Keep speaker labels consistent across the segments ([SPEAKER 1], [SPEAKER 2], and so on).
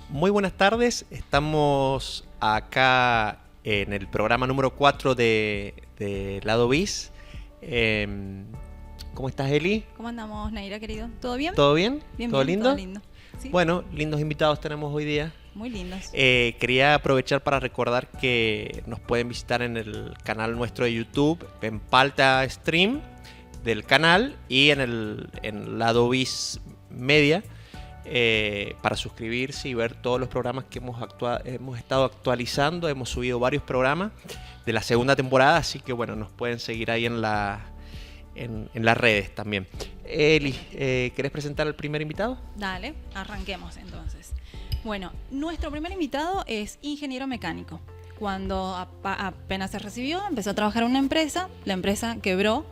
[SPEAKER 1] Muy buenas tardes, estamos acá en el programa número 4 de Lado Bis. ¿Cómo estás, Eli?
[SPEAKER 2] ¿Cómo andamos, Naira, querido? ¿Todo bien?
[SPEAKER 1] ¿Todo bien?
[SPEAKER 2] Bien,
[SPEAKER 1] ¿Todo
[SPEAKER 2] bien,
[SPEAKER 1] lindo?
[SPEAKER 2] todo lindo. ¿Sí?
[SPEAKER 1] Bueno, lindos invitados tenemos hoy día.
[SPEAKER 2] Muy lindos.
[SPEAKER 1] Quería aprovechar para recordar que nos pueden visitar en el canal nuestro de YouTube, en Palta Stream del canal y en Lado Bis Media. Para suscribirse y ver todos los programas que hemos estado actualizando. Hemos subido varios programas de la segunda temporada, así que bueno, nos pueden seguir ahí en las redes también. Eli, ¿querés presentar al primer invitado?
[SPEAKER 2] Dale, arranquemos entonces. Bueno, nuestro primer invitado es ingeniero mecánico. Cuando apenas se recibió, empezó a trabajar en una empresa, la empresa quebró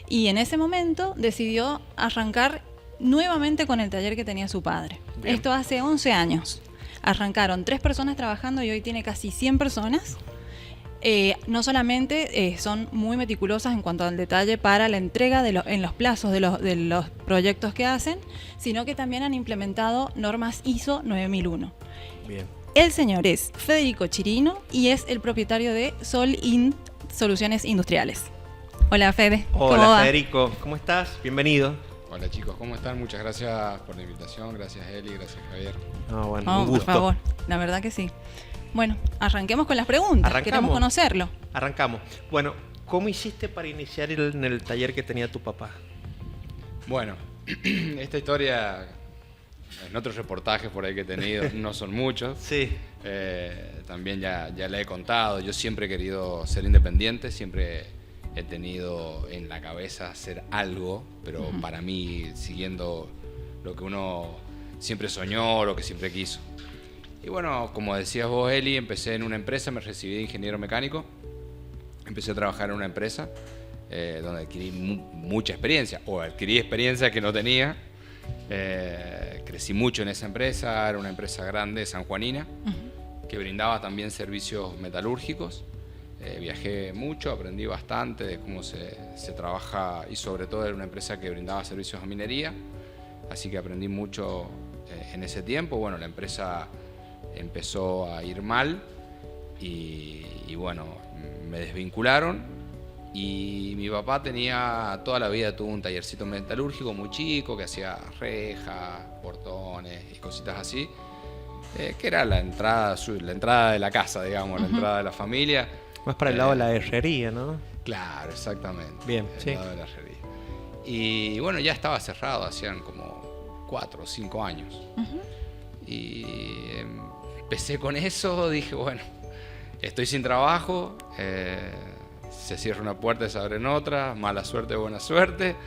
[SPEAKER 2] y en ese momento decidió arrancar nuevamente con el taller que tenía su padre. Bien. Esto hace 11 años. Arrancaron 3 personas trabajando y hoy tiene casi 100 personas. No solamente son muy meticulosas en cuanto al detalle para la entrega en los plazos de los proyectos que hacen, sino que también han implementado normas ISO 9001.
[SPEAKER 1] Bien.
[SPEAKER 2] El señor es Federico Chirino y es el propietario de Sol-In Soluciones Industriales. Hola, Fede.
[SPEAKER 1] Hola, Federico. ¿Cómo estás? Bienvenido.
[SPEAKER 3] Hola chicos, ¿cómo están? Muchas gracias por la invitación, gracias Eli, gracias Javier.
[SPEAKER 1] Bueno, un gusto.
[SPEAKER 2] Por favor, la verdad que sí. Bueno, arranquemos con las preguntas, queremos conocerlo.
[SPEAKER 1] Arrancamos. Bueno, ¿cómo hiciste para iniciar en el taller que tenía tu papá?
[SPEAKER 3] Bueno, esta historia, en otros reportajes por ahí que he tenido, no son muchos.
[SPEAKER 1] Sí.
[SPEAKER 3] También ya la he contado, yo siempre he querido ser independiente, siempre he tenido en la cabeza hacer algo, pero para mí siguiendo lo que uno siempre soñó, lo que siempre quiso. Y bueno, como decías vos, Eli, empecé en una empresa, me recibí de ingeniero mecánico, empecé a trabajar en una empresa donde adquirí mucha experiencia, o adquirí experiencia que no tenía. Crecí mucho en esa empresa, era una empresa grande, sanjuanina, que brindaba también servicios metalúrgicos. Viajé mucho, aprendí bastante de cómo se trabaja y sobre todo era una empresa que brindaba servicios a minería, así que aprendí mucho en ese tiempo. Bueno, la empresa empezó a ir mal y bueno, me desvincularon y mi papá toda la vida tuvo un tallercito metalúrgico muy chico que hacía rejas, portones y cositas así, que era la entrada de la casa, digamos, la entrada de la familia.
[SPEAKER 1] Más para el lado de la herrería, ¿no?
[SPEAKER 3] Claro, exactamente.
[SPEAKER 1] Bien,
[SPEAKER 3] el lado de la herrería. Y bueno, ya estaba cerrado, hacían como 4 o 5 años. Y empecé con eso, dije, bueno, estoy sin trabajo, se cierra una puerta, se abren otra, mala suerte, buena suerte.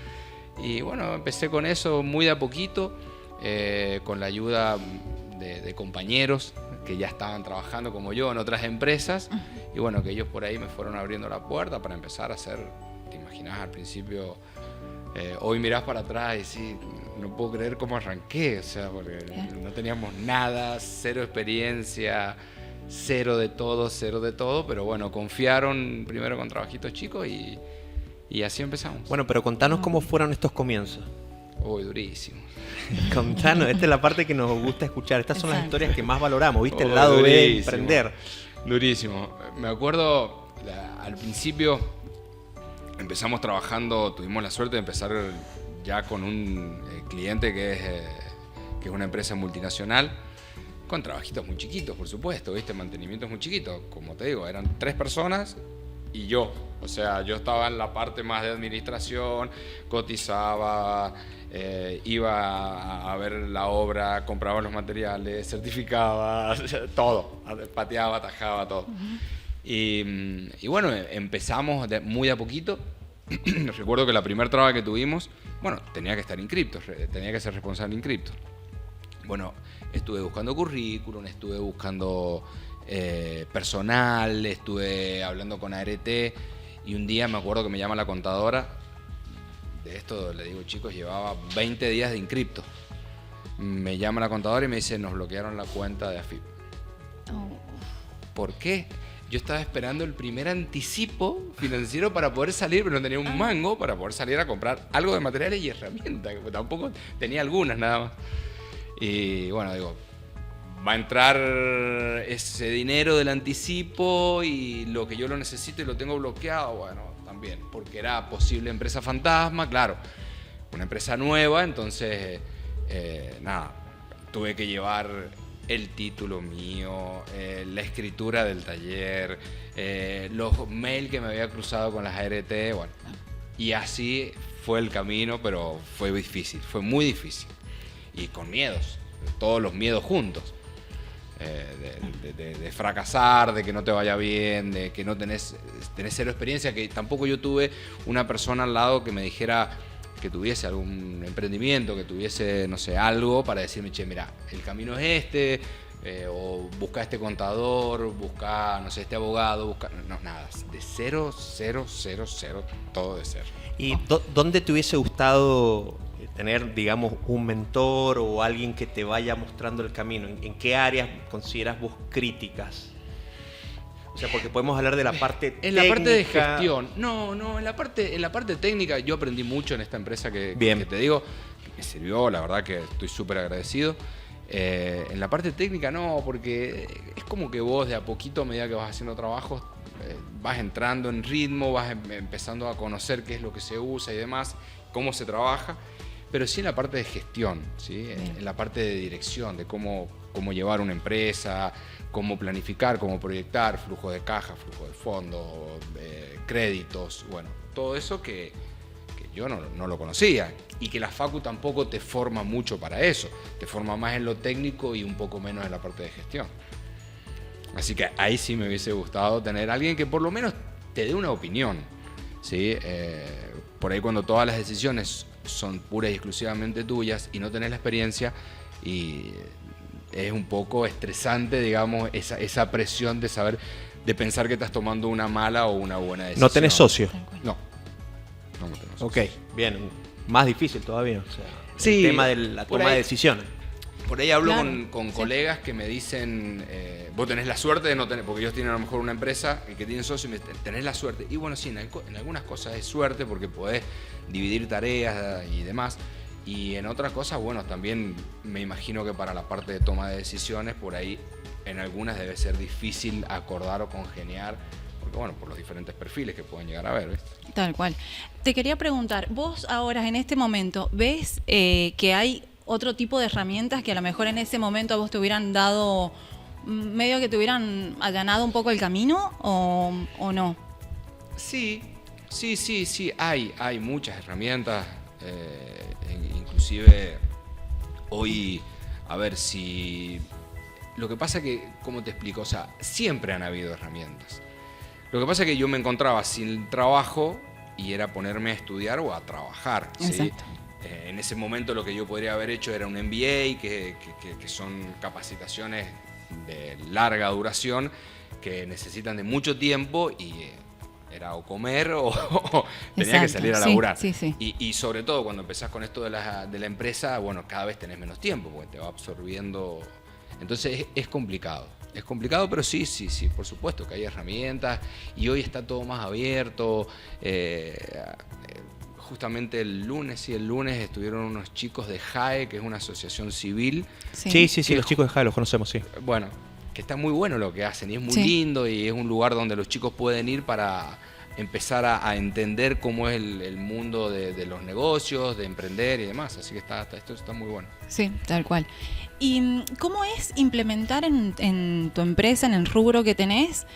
[SPEAKER 3] Y bueno, empecé con eso muy de a poquito, con la ayuda de compañeros que ya estaban trabajando como yo en otras empresas y bueno, que ellos por ahí me fueron abriendo la puerta para empezar a hacer, te imaginás al principio, hoy mirás para atrás y decís, no puedo creer cómo arranqué, o sea, porque no teníamos nada, cero experiencia, cero de todo, pero bueno, confiaron primero con trabajitos chicos y así empezamos.
[SPEAKER 1] Bueno, pero contanos cómo fueron estos comienzos.
[SPEAKER 3] Uy, durísimo.
[SPEAKER 1] Contanos, esta es la parte que nos gusta escuchar. Estas son las historias que más valoramos, ¿viste? El lado B de emprender.
[SPEAKER 3] Durísimo. Me acuerdo, al principio empezamos trabajando, tuvimos la suerte de empezar ya con un cliente que es una empresa multinacional, con trabajitos muy chiquitos, por supuesto, ¿viste? Mantenimientos muy chiquitos. Como te digo, eran 3 personas y yo. O sea, yo estaba en la parte más de administración, cotizaba, iba a ver la obra, compraba los materiales, certificaba, todo, pateaba, atajaba, todo. Y bueno, empezamos muy a poquito. Recuerdo que la primera traba que tuvimos, bueno, tenía que estar inscripto, tenía que ser responsable inscripto. Bueno, estuve buscando currículum, estuve buscando personal, estuve hablando con ART y un día me acuerdo que me llama la contadora. De esto le digo, chicos, llevaba 20 días de inscripto. Me llama la contadora y me dice, nos bloquearon la cuenta de AFIP. ¿Por qué? Yo estaba esperando el primer anticipo financiero para poder salir, pero no tenía un mango para poder salir a comprar algo de materiales y herramientas, que tampoco tenía algunas nada más. Y bueno, digo, va a entrar ese dinero del anticipo y lo que yo lo necesito y lo tengo bloqueado, bueno, también, porque era posible empresa fantasma, claro, una empresa nueva, entonces, nada, tuve que llevar el título mío, la escritura del taller, los mails que me había cruzado con las ART, bueno, y así fue el camino, pero fue difícil, fue muy difícil, y con miedos, todos los miedos juntos. De fracasar, de que no te vaya bien, de que no tenés cero experiencia, que tampoco yo tuve una persona al lado que me dijera que tuviese algún emprendimiento, que tuviese, no sé, algo para decirme, che, mira, el camino es este, o busca este contador, busca, no sé, este abogado, busca... No, nada, de cero, todo de cero.
[SPEAKER 1] ¿Y dónde te hubiese gustado tener, digamos, un mentor o alguien que te vaya mostrando el camino? ¿En qué áreas consideras vos críticas? O sea, porque podemos hablar de la parte técnica.
[SPEAKER 3] En la parte de gestión. No, en la parte técnica yo aprendí mucho en esta empresa que te digo, que me sirvió, la verdad que estoy súper agradecido. En la parte técnica no, porque es como que vos de a poquito, a medida que vas haciendo trabajos, vas entrando en ritmo, vas empezando a conocer qué es lo que se usa y demás, cómo se trabaja. Pero sí en la parte de gestión, ¿sí? En la parte de dirección, de cómo llevar una empresa, cómo planificar, cómo proyectar, flujo de caja, flujo de fondo, créditos, bueno, todo eso que yo no lo conocía y que la Facu tampoco te forma mucho para eso, te forma más en lo técnico y un poco menos en la parte de gestión. Así que ahí sí me hubiese gustado tener a alguien que por lo menos te dé una opinión, ¿sí? Por ahí cuando todas las decisiones son puras y exclusivamente tuyas y no tenés la experiencia, y es un poco estresante, digamos, esa presión de saber, de pensar que estás tomando una mala o una buena decisión.
[SPEAKER 1] ¿No tenés socio?
[SPEAKER 3] No tengo socio.
[SPEAKER 1] Ok, bien, más difícil todavía, o sea,
[SPEAKER 3] sí,
[SPEAKER 1] el tema de la toma de decisiones.
[SPEAKER 3] Por ahí hablo
[SPEAKER 2] Claro,
[SPEAKER 3] con colegas que me dicen, vos tenés la suerte de no tener, porque ellos tienen a lo mejor una empresa que tienen socio y me dicen, tenés la suerte. Y bueno, sí, en algunas cosas es suerte porque podés dividir tareas y demás. Y en otras cosas, bueno, también me imagino que para la parte de toma de decisiones, por ahí en algunas debe ser difícil acordar o congeniar, porque bueno, por los diferentes perfiles que pueden llegar a ver, ¿ves?
[SPEAKER 2] Tal cual. Te quería preguntar, vos ahora en este momento, ¿ves que hay otro tipo de herramientas que a lo mejor en ese momento a vos te hubieran dado, medio que te hubieran allanado un poco el camino o no?
[SPEAKER 3] Sí, hay muchas herramientas, inclusive hoy, a ver si... Lo que pasa que, ¿cómo te explico? O sea, siempre han habido herramientas. Lo que pasa es que yo me encontraba sin trabajo y era ponerme a estudiar o a trabajar, ¿sí?
[SPEAKER 2] Exacto.
[SPEAKER 3] En ese momento lo que yo podría haber hecho era un MBA, que son capacitaciones de larga duración que necesitan de mucho tiempo y era o comer o tenía que salir a laburar.
[SPEAKER 2] Sí.
[SPEAKER 3] Y sobre todo cuando empezás con esto de la empresa, bueno, cada vez tenés menos tiempo porque te va absorbiendo. Entonces es complicado. Es complicado, pero sí, por supuesto que hay herramientas y hoy está todo más abierto. Justamente el lunes estuvieron unos chicos de JAE, que es una asociación civil.
[SPEAKER 1] Sí, los chicos de JAE los conocemos, sí.
[SPEAKER 3] Bueno, que está muy bueno lo que hacen y es muy lindo y es un lugar donde los chicos pueden ir para empezar a entender cómo es el mundo de los negocios, de emprender y demás. Así que esto está muy bueno.
[SPEAKER 2] Sí, tal cual. ¿Y cómo es implementar en tu empresa, en el rubro que tenés,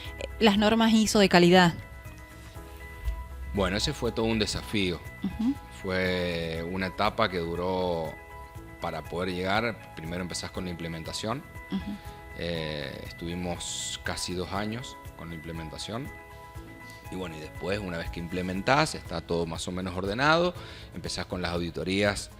[SPEAKER 2] las normas ISO de calidad?
[SPEAKER 3] Bueno, ese fue todo un desafío.
[SPEAKER 2] Uh-huh.
[SPEAKER 3] Fue una etapa que duró para poder llegar. Primero empezás con la implementación. Uh-huh. Estuvimos casi 2 años con la implementación. Y bueno, y después, una vez que implementás, está todo más o menos ordenado, empezás con las auditorías,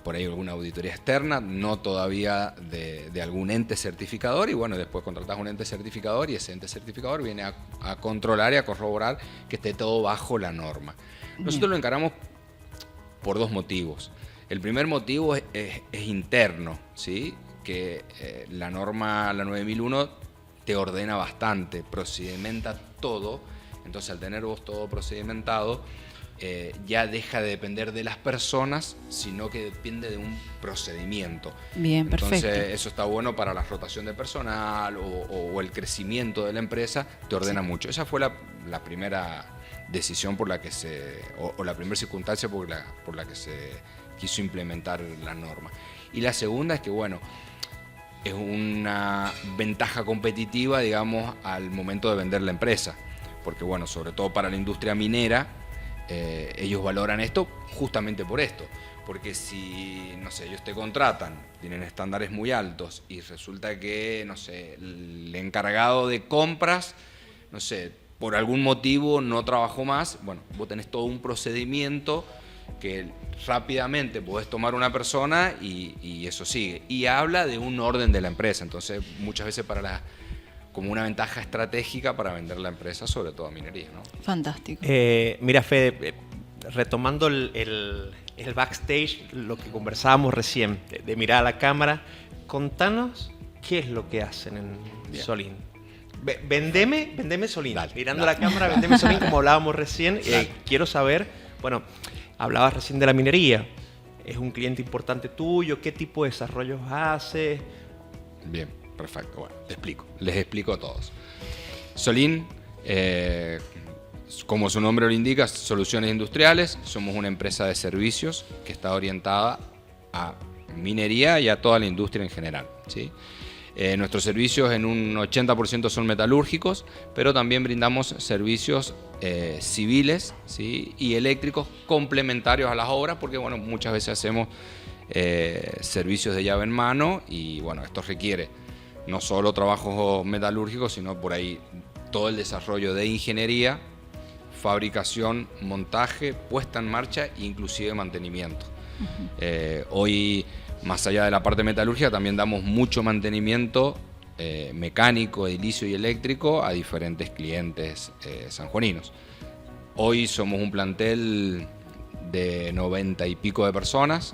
[SPEAKER 3] por ahí alguna auditoría externa, no todavía de algún ente certificador, y bueno, después contratás un ente certificador y ese ente certificador viene a controlar y a corroborar que esté todo bajo la norma. Nosotros lo encaramos por 2 motivos. El primer motivo es interno, ¿sí? Que la norma, la 9001, te ordena bastante, procedimenta todo. Entonces, al tener vos todo procedimentado, ya deja de depender de las personas, sino que depende de un procedimiento.
[SPEAKER 2] Bien, perfecto.
[SPEAKER 3] Entonces eso está bueno para la rotación de personal o el crecimiento de la empresa, te ordena mucho. Esa fue la primera decisión por la que o la primera circunstancia por la que se quiso implementar la norma. Y la segunda es que, bueno, es una ventaja competitiva, digamos, al momento de vender la empresa. Porque, bueno, sobre todo para la industria minera, ellos valoran esto justamente por esto. Porque si, no sé, ellos te contratan, tienen estándares muy altos y resulta que, no sé, el encargado de compras, no sé, por algún motivo no trabajó más, bueno, vos tenés todo un procedimiento que rápidamente podés tomar una persona y eso sigue. Y habla de un orden de la empresa, entonces muchas veces como una ventaja estratégica para vender la empresa, sobre todo a minería, ¿no?
[SPEAKER 2] Fantástico.
[SPEAKER 1] Mira, Fede, retomando el backstage, lo que conversábamos recién, de mirar a la cámara, contanos qué es lo que hacen en Solín. Vendeme Solín.
[SPEAKER 3] Dale,
[SPEAKER 1] Mirando la cámara, vendeme Solín, como hablábamos recién. Quiero saber, bueno, hablabas recién de la minería. ¿Es un cliente importante tuyo? ¿Qué tipo de desarrollos hace?
[SPEAKER 3] Bien, perfecto. Bueno, les explico a todos. Solín, como su nombre lo indica, soluciones industriales. Somos una empresa de servicios que está orientada a minería y a toda la industria en general, ¿sí? Nuestros servicios en un 80% son metalúrgicos, pero también brindamos servicios civiles, ¿sí? Y eléctricos complementarios a las obras, porque, bueno, muchas veces hacemos servicios de llave en mano y, bueno, esto requiere no solo trabajos metalúrgicos, sino por ahí todo el desarrollo de ingeniería, fabricación, montaje, puesta en marcha e inclusive mantenimiento. Hoy, más allá de la parte metalúrgica, también damos mucho mantenimiento mecánico, edilicio y eléctrico a diferentes clientes sanjuaninos. Hoy somos un plantel de 90 y pico de personas.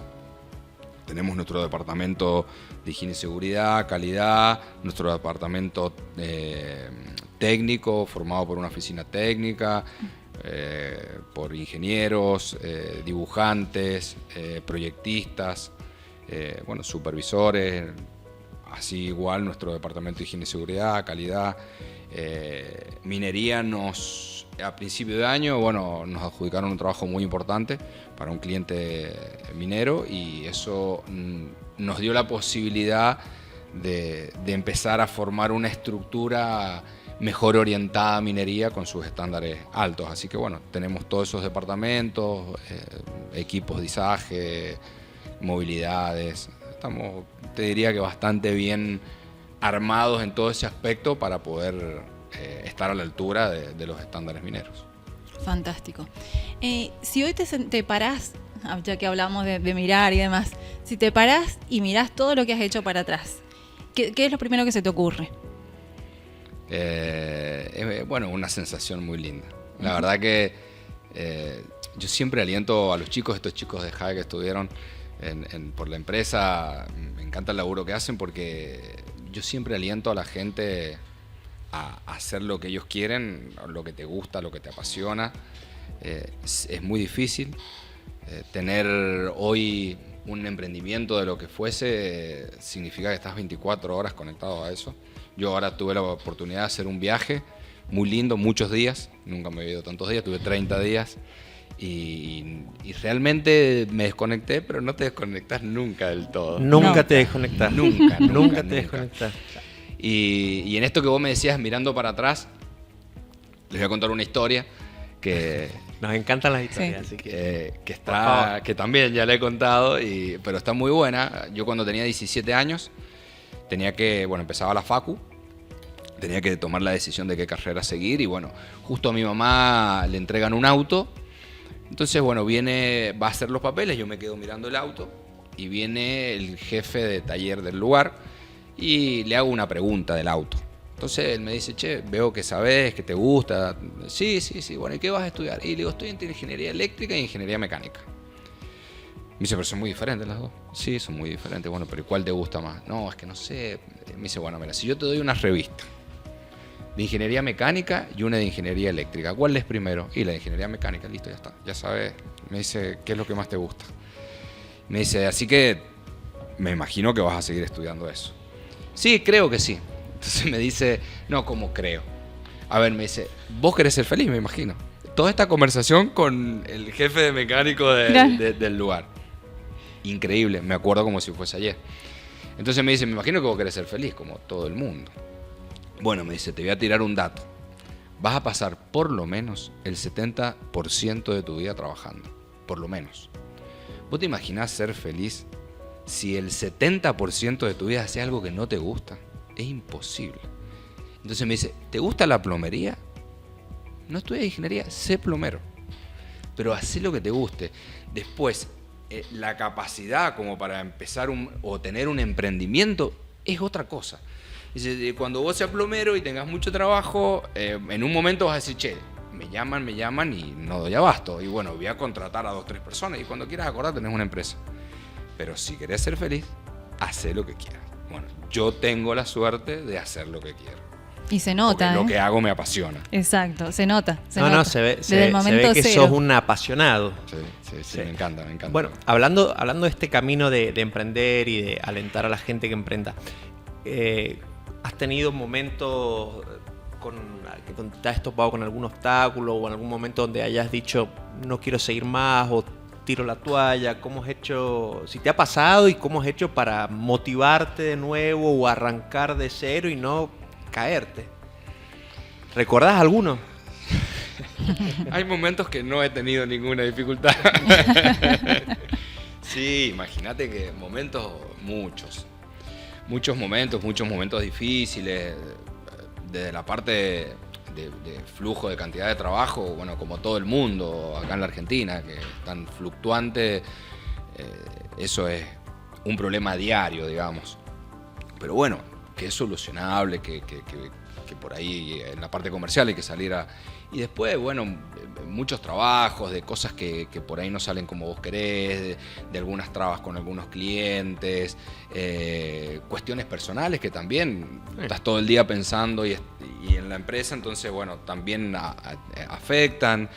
[SPEAKER 3] Tenemos nuestro departamento de higiene y seguridad, calidad, nuestro departamento técnico formado por una oficina técnica, por ingenieros, dibujantes, proyectistas, bueno, supervisores, así igual nuestro departamento de higiene y seguridad, calidad. Minería a principio de año, bueno, nos adjudicaron un trabajo muy importante para un cliente minero y eso nos dio la posibilidad de empezar a formar una estructura mejor orientada a minería con sus estándares altos. Así que, bueno, tenemos todos esos departamentos, equipos de izaje, movilidades. Estamos, te diría que bastante bien armados en todo ese aspecto para poder estar a la altura de los estándares mineros.
[SPEAKER 2] Fantástico. Si hoy te parás, ya que hablamos de mirar y demás, si te parás y mirás todo lo que has hecho para atrás, ¿qué es lo primero que se te ocurre?
[SPEAKER 3] Bueno, una sensación muy linda. La verdad que yo siempre aliento a los chicos, estos chicos de JAE que estuvieron por la empresa, me encanta el laburo que hacen porque yo siempre aliento a la gente a hacer lo que ellos quieren, lo que te gusta, lo que te apasiona. Es muy difícil tener hoy un emprendimiento de lo que fuese, significa que estás 24 horas conectado a eso. Yo ahora tuve la oportunidad de hacer un viaje muy lindo, muchos días, nunca me he ido tantos días, tuve 30 días y realmente me desconecté, pero no te desconectas nunca del todo.
[SPEAKER 1] Nunca te desconectas.
[SPEAKER 3] Nunca
[SPEAKER 1] te desconectas.
[SPEAKER 3] Y en esto que vos me decías, mirando para atrás, les voy a contar una historia que...
[SPEAKER 1] Nos encantan las historias,
[SPEAKER 2] sí.
[SPEAKER 1] Así que
[SPEAKER 3] que también ya la he contado, pero está muy buena. Yo cuando tenía 17 años, empezaba la facu, tenía que tomar la decisión de qué carrera seguir y bueno, justo a mi mamá le entregan un auto, entonces bueno, va a hacer los papeles, yo me quedo mirando el auto y viene el jefe de taller del lugar y le hago una pregunta del auto. Entonces él me dice, che, veo que sabés, que te gusta. Sí, bueno, ¿y qué vas a estudiar? Y le digo, estoy entre ingeniería eléctrica e ingeniería mecánica. Me dice, pero son muy diferentes las dos. Sí, son muy diferentes. Bueno, pero ¿cuál te gusta más? No, es que no sé. Me dice, bueno, mira, si yo te doy una revista de ingeniería mecánica y una de ingeniería eléctrica. ¿Cuál es primero? Y la de ingeniería mecánica, listo, ya está. Ya sabes, me dice, ¿qué es lo que más te gusta? Me dice, así que me imagino que vas a seguir estudiando eso. Sí, creo que sí. Entonces me dice, no, ¿cómo creo? A ver, me dice, vos querés ser feliz, me imagino. Toda esta conversación con el jefe de mecánico del lugar. Increíble, me acuerdo como si fuese ayer. Entonces me dice, me imagino que vos querés ser feliz, como todo el mundo. Bueno, me dice, te voy a tirar un dato. Vas a pasar por lo menos el 70% de tu vida trabajando. Por lo menos. ¿Vos te imaginás ser feliz si el 70% de tu vida hace algo que no te gusta? Es imposible. Entonces me dice, ¿te gusta la plomería? No estudias ingeniería, sé plomero. Pero hacé lo que te guste. Después, la capacidad como para empezar o tener un emprendimiento es otra cosa. Dice, cuando vos seas plomero y tengas mucho trabajo, en un momento vas a decir, che, me llaman y no doy abasto. Y bueno, voy a contratar a 2 o 3 personas y cuando quieras acordar tenés una empresa. Pero si querés ser feliz, hacé lo que quieras. Bueno, yo tengo la suerte de hacer lo que quiero.
[SPEAKER 2] Y se nota,
[SPEAKER 3] porque lo que hago me apasiona.
[SPEAKER 2] Exacto, se nota.
[SPEAKER 1] No, se ve que sos un apasionado.
[SPEAKER 3] Sí, me encanta.
[SPEAKER 1] Bueno, hablando de este camino de emprender y de alentar a la gente que emprenda, ¿has tenido momentos que te has topado con algún obstáculo o en algún momento donde hayas dicho no quiero seguir más o tiro la toalla? ¿Cómo has hecho? Si te ha pasado y cómo has hecho para motivarte de nuevo o arrancar de cero y no caerte. ¿Recordás alguno?
[SPEAKER 3] Hay momentos que no he tenido ninguna dificultad. Sí, imagínate que muchos momentos difíciles, desde la parte de flujo de cantidad de trabajo, bueno, como todo el mundo acá en la Argentina, que es tan fluctuante, eso es un problema diario, digamos. Pero bueno, que es solucionable, que por ahí en la parte comercial hay que salir a... Y después, bueno, muchos trabajos, de cosas que por ahí no salen como vos querés, de algunas trabas con algunos clientes, cuestiones personales que también estás todo el día pensando y en la empresa, entonces, bueno, también afectan.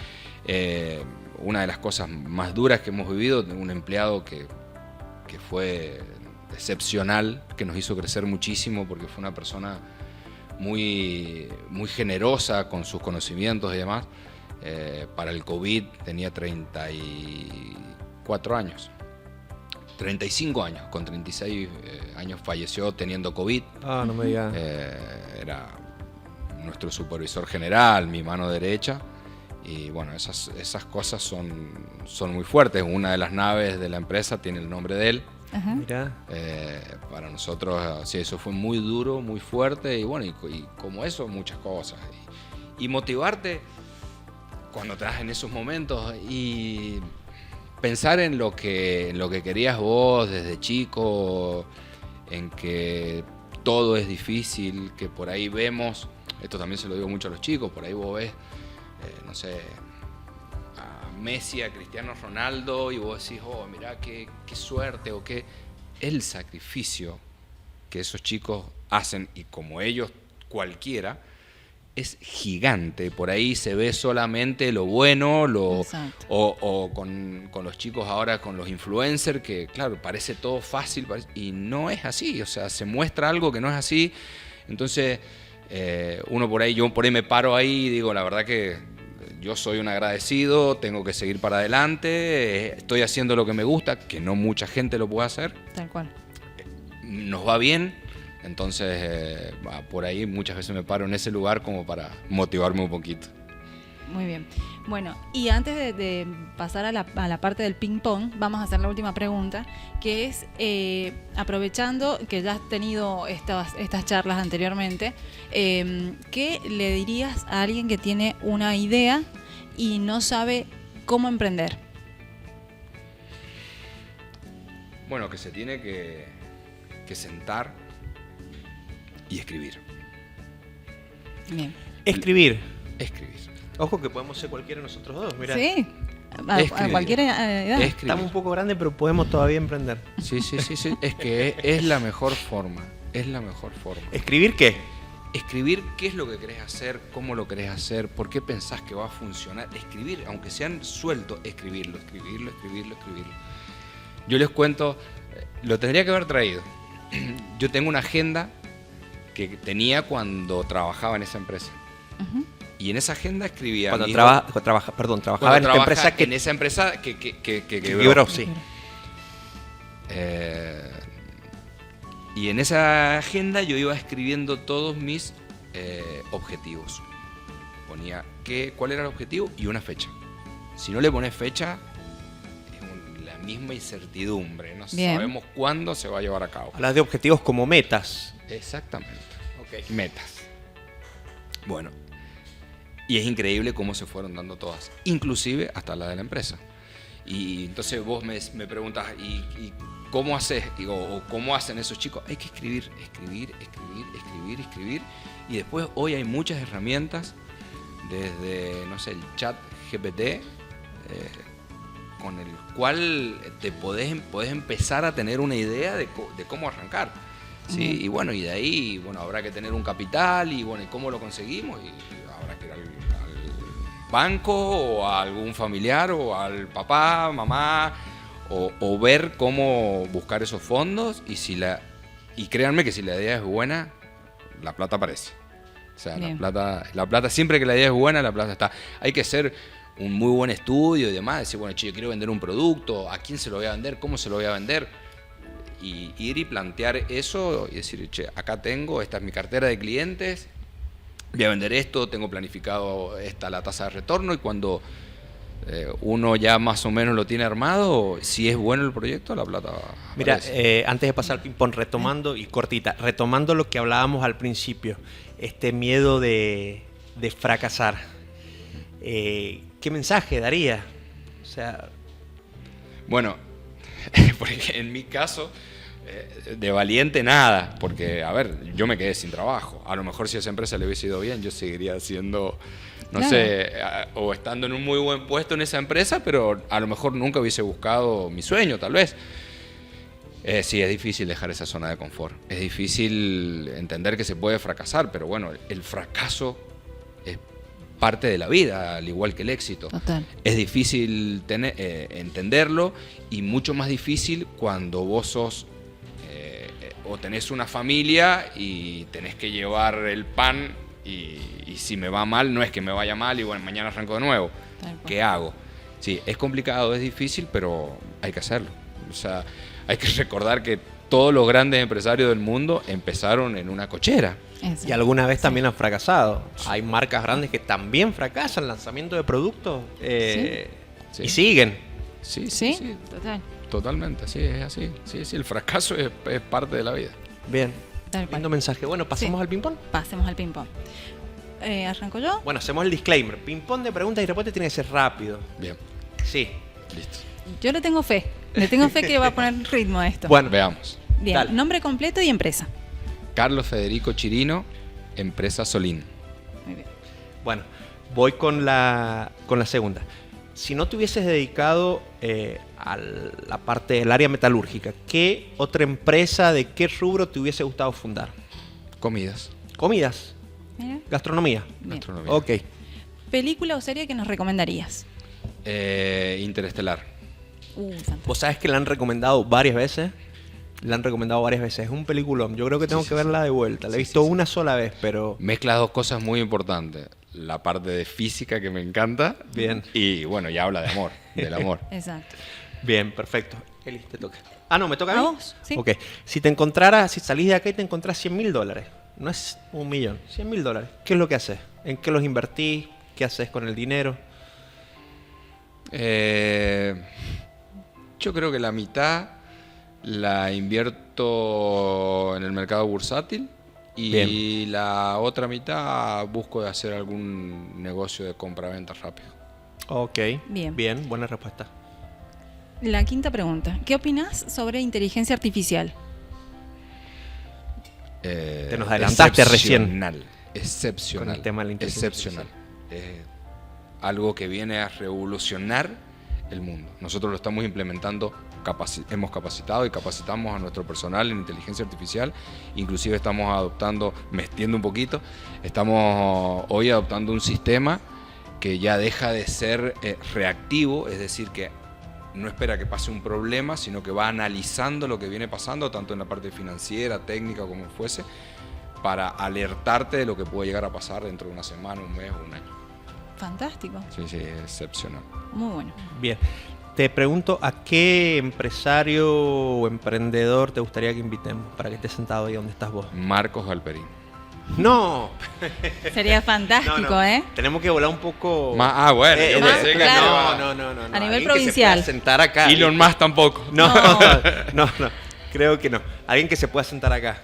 [SPEAKER 3] Una de las cosas más duras que hemos vivido, un empleado que fue excepcional, que nos hizo crecer muchísimo porque fue una persona muy, muy generosa con sus conocimientos y demás. Para el COVID tenía 34 años, 35 años, con 36 años falleció teniendo COVID.
[SPEAKER 1] Ah, no me digas.
[SPEAKER 3] Era nuestro supervisor general, mi mano derecha. Y bueno, esas cosas son muy fuertes. Una de las naves de la empresa tiene el nombre de él.
[SPEAKER 2] Ajá.
[SPEAKER 1] Mirá.
[SPEAKER 3] Para nosotros, sí, eso fue muy duro, muy fuerte. Y bueno, y como eso, muchas cosas. Y motivarte cuando estás en esos momentos y pensar en lo que querías vos desde chico, en que todo es difícil, que por ahí vemos, esto también se lo digo mucho a los chicos, por ahí vos ves, no sé, a Messi, a Cristiano Ronaldo, y vos decís, oh, mirá qué suerte, o qué el sacrificio que esos chicos hacen, y como ellos cualquiera, es gigante. Por ahí se ve solamente lo bueno, o con los chicos ahora, con los influencers, que claro, parece todo fácil, y no es así, o sea, se muestra algo que no es así. Entonces, yo por ahí me paro ahí y digo, la verdad que yo soy un agradecido, tengo que seguir para adelante, estoy haciendo lo que me gusta, que no mucha gente lo puede hacer.
[SPEAKER 2] Tal cual.
[SPEAKER 3] Nos va bien. Entonces, por ahí muchas veces me paro en ese lugar como para motivarme un poquito.
[SPEAKER 2] Muy bien. Bueno, y antes de pasar a la parte del ping-pong, vamos a hacer la última pregunta, que es, aprovechando que ya has tenido estas charlas anteriormente, ¿qué le dirías a alguien que tiene una idea y no sabe cómo emprender?
[SPEAKER 3] Bueno, que se tiene que sentar y escribir.
[SPEAKER 2] Bien.
[SPEAKER 1] Escribir.
[SPEAKER 3] Escribir.
[SPEAKER 1] Ojo que podemos ser cualquiera de nosotros dos, mirá.
[SPEAKER 2] Sí, a cualquier edad.
[SPEAKER 1] Estamos un poco grandes, pero podemos todavía emprender.
[SPEAKER 3] Sí. Es que es la mejor forma. Es la mejor forma.
[SPEAKER 1] ¿Escribir qué?
[SPEAKER 3] escribir qué es lo que querés hacer, cómo lo querés hacer, por qué pensás que va a funcionar. Escribir, aunque sean sueltos, escribirlo. Yo les cuento, lo tendría que haber traído. Yo tengo una agenda que tenía cuando trabajaba en esa empresa.
[SPEAKER 2] Ujú.
[SPEAKER 3] Y en esa agenda escribía...
[SPEAKER 1] Cuando
[SPEAKER 3] mi-
[SPEAKER 1] trabajaba
[SPEAKER 3] cuando
[SPEAKER 1] en esta empresa que
[SPEAKER 3] en esa empresa que
[SPEAKER 1] quebró, sí.
[SPEAKER 3] Y en esa agenda yo iba escribiendo todos mis objetivos. Ponía cuál era el objetivo y una fecha. Si no le pones fecha, es la misma incertidumbre. No
[SPEAKER 2] Bien.
[SPEAKER 3] sabemos cuándo se va a llevar a cabo.
[SPEAKER 1] Hablas de objetivos como metas.
[SPEAKER 3] Exactamente.
[SPEAKER 1] Ok.
[SPEAKER 3] Metas. Bueno, y es increíble cómo se fueron dando todas, inclusive hasta la de la empresa. Y entonces vos me preguntas, ¿y cómo haces? Digo, ¿o cómo hacen esos chicos? Hay que escribir. Y después hoy hay muchas herramientas, desde, no sé, el chat GPT, con el cual te podés empezar a tener una idea de cómo arrancar. ¿Sí? Y bueno, y de ahí, bueno, habrá que tener un capital y bueno, ¿y cómo lo conseguimos? Y habrá que ir al banco o a algún familiar o al papá, mamá, o ver cómo buscar esos fondos y créanme que si la idea es buena, la plata aparece. O sea,
[SPEAKER 2] Bien.
[SPEAKER 3] la plata, siempre que la idea es buena, la plata está. Hay que hacer un muy buen estudio y demás, decir, bueno, che, yo quiero vender un producto, ¿a quién se lo voy a vender? ¿Cómo se lo voy a vender? Y ir y plantear eso y decir, che, acá tengo, esta es mi cartera de clientes, voy a vender esto, tengo planificado la tasa de retorno, y cuando uno ya más o menos lo tiene armado, si es bueno el proyecto, la plata
[SPEAKER 1] Mira,
[SPEAKER 3] aparece.
[SPEAKER 1] antes de pasar al ping-pong, retomando lo que hablábamos al principio, este miedo de fracasar, ¿qué mensaje daría? O sea,
[SPEAKER 3] Bueno, porque en mi caso, de valiente nada, porque, a ver, yo me quedé sin trabajo. A lo mejor si a esa empresa le hubiese ido bien, yo seguiría siendo, no
[SPEAKER 2] Claro.
[SPEAKER 3] sé, o estando en un muy buen puesto en esa empresa, pero a lo mejor nunca hubiese buscado mi sueño, tal vez. Sí, es difícil dejar esa zona de confort. Es difícil entender que se puede fracasar, pero bueno, el fracaso es parte de la vida, al igual que el éxito.
[SPEAKER 2] Total.
[SPEAKER 3] Es difícil entenderlo, y mucho más difícil cuando vos sos o tenés una familia y tenés que llevar el pan y si me va mal, no es que me vaya mal y bueno, mañana arranco de nuevo.
[SPEAKER 2] Tal cual.
[SPEAKER 3] ¿Qué hago? Sí, es complicado, es difícil, pero hay que hacerlo. O sea, hay que recordar que todos los grandes empresarios del mundo empezaron en una cochera.
[SPEAKER 2] Eso.
[SPEAKER 1] y alguna vez también han fracasado. Hay marcas grandes que también fracasan, lanzamiento de productos,
[SPEAKER 3] Sí.
[SPEAKER 1] y siguen.
[SPEAKER 3] Sí,
[SPEAKER 2] Sí, total.
[SPEAKER 3] Totalmente, sí, es así. Sí, el fracaso es parte de la vida.
[SPEAKER 1] Bien,
[SPEAKER 2] Tal cual.
[SPEAKER 1] lindo mensaje. Bueno, pasamos
[SPEAKER 2] Sí.
[SPEAKER 1] al ping-pong.
[SPEAKER 2] Pasemos al ping-pong. ¿Arranco yo?
[SPEAKER 1] Bueno, hacemos el disclaimer. Ping-pong de preguntas y respuestas tiene que ser rápido.
[SPEAKER 3] Bien,
[SPEAKER 1] Sí.
[SPEAKER 3] listo.
[SPEAKER 2] Yo le tengo fe. Le tengo fe que va a poner ritmo a esto.
[SPEAKER 1] Bueno,
[SPEAKER 3] Veamos.
[SPEAKER 2] Bien.
[SPEAKER 1] dale.
[SPEAKER 2] Nombre completo y empresa.
[SPEAKER 3] Carlos Federico Chirino, empresa Solín.
[SPEAKER 2] Muy bien.
[SPEAKER 1] bueno, voy con la segunda. Si no te hubieses dedicado a la parte del área metalúrgica, ¿qué otra empresa de qué rubro te hubiese gustado fundar?
[SPEAKER 3] Comidas,
[SPEAKER 1] Comidas,
[SPEAKER 2] Mira.
[SPEAKER 1] gastronomía.
[SPEAKER 2] Bien.
[SPEAKER 3] gastronomía.
[SPEAKER 1] Ok.
[SPEAKER 2] ¿Película o serie que nos recomendarías?
[SPEAKER 3] Interestelar.
[SPEAKER 2] Fantástico.
[SPEAKER 1] Vos sabés que la han recomendado varias veces. La han recomendado varias veces. Es un peliculón. Yo creo que tengo
[SPEAKER 3] Sí,
[SPEAKER 1] que
[SPEAKER 3] sí,
[SPEAKER 1] verla de vuelta. La he
[SPEAKER 3] Sí,
[SPEAKER 1] visto
[SPEAKER 3] sí, sí.
[SPEAKER 1] una sola vez, pero
[SPEAKER 3] Mezcla dos cosas muy importantes. La parte de física, que me encanta.
[SPEAKER 1] Bien.
[SPEAKER 3] Y bueno, ya habla de amor, del amor.
[SPEAKER 2] Exacto.
[SPEAKER 1] bien, perfecto. Eli, te toca. Ah, no, me toca a
[SPEAKER 2] ¿A
[SPEAKER 1] mí.
[SPEAKER 2] vos? Sí.
[SPEAKER 1] Ok. Si salís de acá y te encontrás $100.000, no es 1.000.000, $100.000. ¿Qué es lo que haces? ¿En qué los invertís? ¿Qué haces con el dinero?
[SPEAKER 3] Yo creo que la mitad la invierto en el mercado bursátil y
[SPEAKER 1] Bien.
[SPEAKER 3] la otra mitad busco de hacer algún negocio de compra-venta rápido.
[SPEAKER 1] Ok.
[SPEAKER 2] Bien.
[SPEAKER 1] Bien, buena respuesta.
[SPEAKER 2] La quinta pregunta. ¿Qué opinás sobre inteligencia artificial?
[SPEAKER 1] Te nos adelantaste recién.
[SPEAKER 3] Excepcional.
[SPEAKER 1] Con el tema de la inteligencia
[SPEAKER 3] Excepcional. Algo que viene a revolucionar el mundo. Nosotros lo estamos implementando hemos capacitado y capacitamos a nuestro personal en inteligencia artificial. Inclusive estamos me extiendo un poquito, estamos hoy adoptando un sistema que ya deja de ser reactivo, es decir, que no espera que pase un problema, sino que va analizando lo que viene pasando, tanto en la parte financiera, técnica, como fuese, para alertarte de lo que puede llegar a pasar dentro de una semana, un mes o un año.
[SPEAKER 2] Fantástico.
[SPEAKER 3] Sí, sí, es excepcional.
[SPEAKER 2] Muy bueno.
[SPEAKER 1] Bien. Te pregunto, ¿a qué empresario o emprendedor te gustaría que invitemos para que estés sentado ahí donde estás vos?
[SPEAKER 3] Marcos Galperín.
[SPEAKER 1] ¡No!
[SPEAKER 2] Sería fantástico,
[SPEAKER 1] No.
[SPEAKER 2] ¿eh?
[SPEAKER 1] Tenemos que volar un poco...
[SPEAKER 3] Bueno, yo pensé que
[SPEAKER 2] claro.
[SPEAKER 1] No.
[SPEAKER 2] A nivel
[SPEAKER 1] Alguien
[SPEAKER 2] provincial.
[SPEAKER 1] Que se pueda sentar acá.
[SPEAKER 3] Elon Musk tampoco.
[SPEAKER 1] No. Creo que no. Alguien que se pueda sentar acá.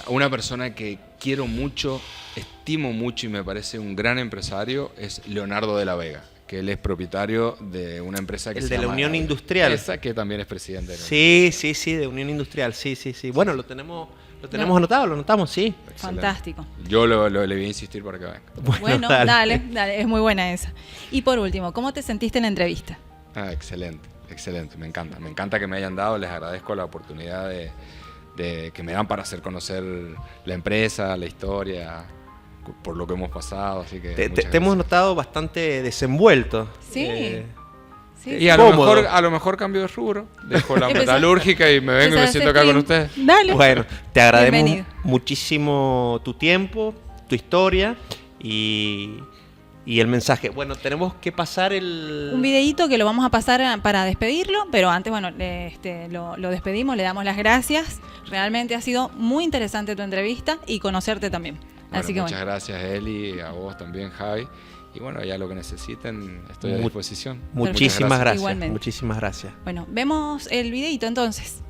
[SPEAKER 3] Una persona que quiero mucho, estimo mucho y me parece un gran empresario es Leonardo de la Vega, que él es propietario de una empresa que
[SPEAKER 1] El
[SPEAKER 3] se
[SPEAKER 1] de la
[SPEAKER 3] llama
[SPEAKER 1] Unión Industrial.
[SPEAKER 3] Esa, que también es presidente de la
[SPEAKER 1] Sí, de Unión Industrial, sí. Bueno, lo tenemos anotado, lo anotamos, sí.
[SPEAKER 3] Excelente.
[SPEAKER 2] Fantástico.
[SPEAKER 3] Yo le voy a insistir para que venga.
[SPEAKER 2] Bueno, dale, es muy buena esa. Y por último, ¿cómo te sentiste en la entrevista?
[SPEAKER 3] Excelente, me encanta que me hayan dado, les agradezco la oportunidad de que me dan para hacer conocer la empresa, la historia, por lo que hemos pasado, así que
[SPEAKER 1] Te hemos notado bastante desenvuelto.
[SPEAKER 2] Sí.
[SPEAKER 3] Y a lo mejor cambio de rubro, dejo la metalúrgica y me vengo y me siento acá con ustedes.
[SPEAKER 2] Dale.
[SPEAKER 1] Bueno, te agradecemos
[SPEAKER 2] Bienvenido.
[SPEAKER 1] muchísimo tu tiempo, tu historia y el mensaje. Bueno, tenemos que pasar
[SPEAKER 2] Un videíto que lo vamos a pasar para despedirlo, pero antes, bueno, lo despedimos, le damos las gracias. Realmente ha sido muy interesante tu entrevista y conocerte también. Así que
[SPEAKER 3] muchas gracias, Eli, a vos también, Javi. Y bueno, ya lo que necesiten, estoy a disposición.
[SPEAKER 1] Muchísimas gracias.
[SPEAKER 2] Igualmente.
[SPEAKER 1] Muchísimas gracias.
[SPEAKER 2] Bueno, vemos el videíto entonces.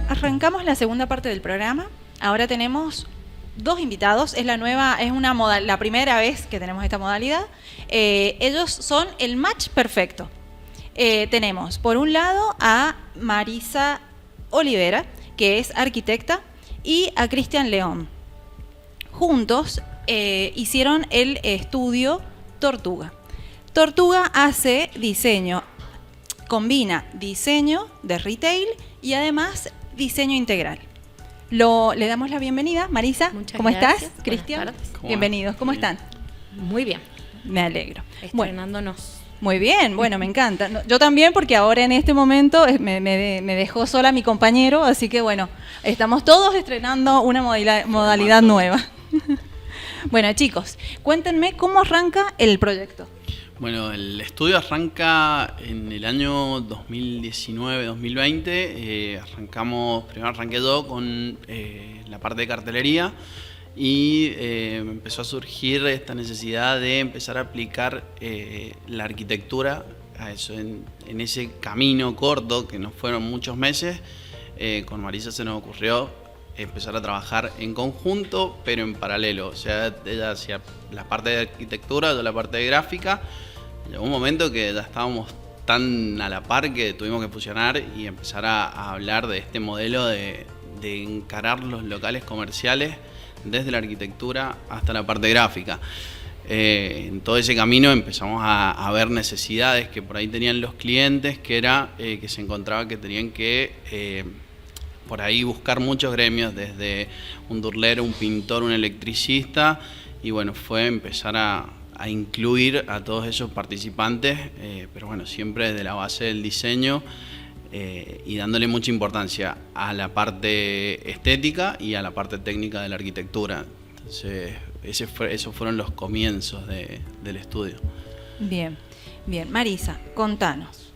[SPEAKER 2] Arrancamos la segunda parte del programa. Ahora tenemos dos invitados. Es la primera vez que tenemos esta modalidad. Ellos son el match perfecto. Tenemos por un lado a Marisa Olivera, que es arquitecta, y a Cristian León. Juntos hicieron el estudio Tortuga. Tortuga hace diseño, combina diseño de retail y además diseño integral. Le damos la bienvenida, Marisa.
[SPEAKER 4] Muchas
[SPEAKER 2] ¿Cómo
[SPEAKER 4] gracias.
[SPEAKER 2] estás? Cristian.
[SPEAKER 4] Buenas tardes.
[SPEAKER 2] Bienvenidos. ¿Cómo están?
[SPEAKER 4] Muy bien.
[SPEAKER 2] Me alegro. Bueno,
[SPEAKER 4] Estrenándonos.
[SPEAKER 2] muy bien. Bueno, me encanta. Yo también, porque ahora en este momento me dejó sola mi compañero, así que bueno, estamos todos estrenando una modalidad nueva. Bueno, chicos, cuéntenme cómo arranca el proyecto.
[SPEAKER 5] Bueno, el estudio arranca en el año 2019-2020. Primero arranqué yo con la parte de cartelería y empezó a surgir esta necesidad de empezar a aplicar la arquitectura a eso, en ese camino corto, que nos fueron muchos meses. Con Marisa se nos ocurrió empezar a trabajar en conjunto, pero en paralelo. O sea, ella hacía la parte de arquitectura, yo la parte de gráfica. Llegó un momento que ya estábamos tan a la par que tuvimos que fusionar y empezar a hablar de este modelo de encarar los locales comerciales desde la arquitectura hasta la parte gráfica. En todo ese camino empezamos a ver necesidades que por ahí tenían los clientes, que era que se encontraba que tenían que por ahí buscar muchos gremios, desde un durlero, un pintor, un electricista, y bueno, fue empezar a incluir a todos esos participantes, pero bueno, siempre desde la base del diseño y dándole mucha importancia a la parte estética y a la parte técnica de la arquitectura. Entonces, esos fueron los comienzos del estudio.
[SPEAKER 2] Bien. Marisa, contanos,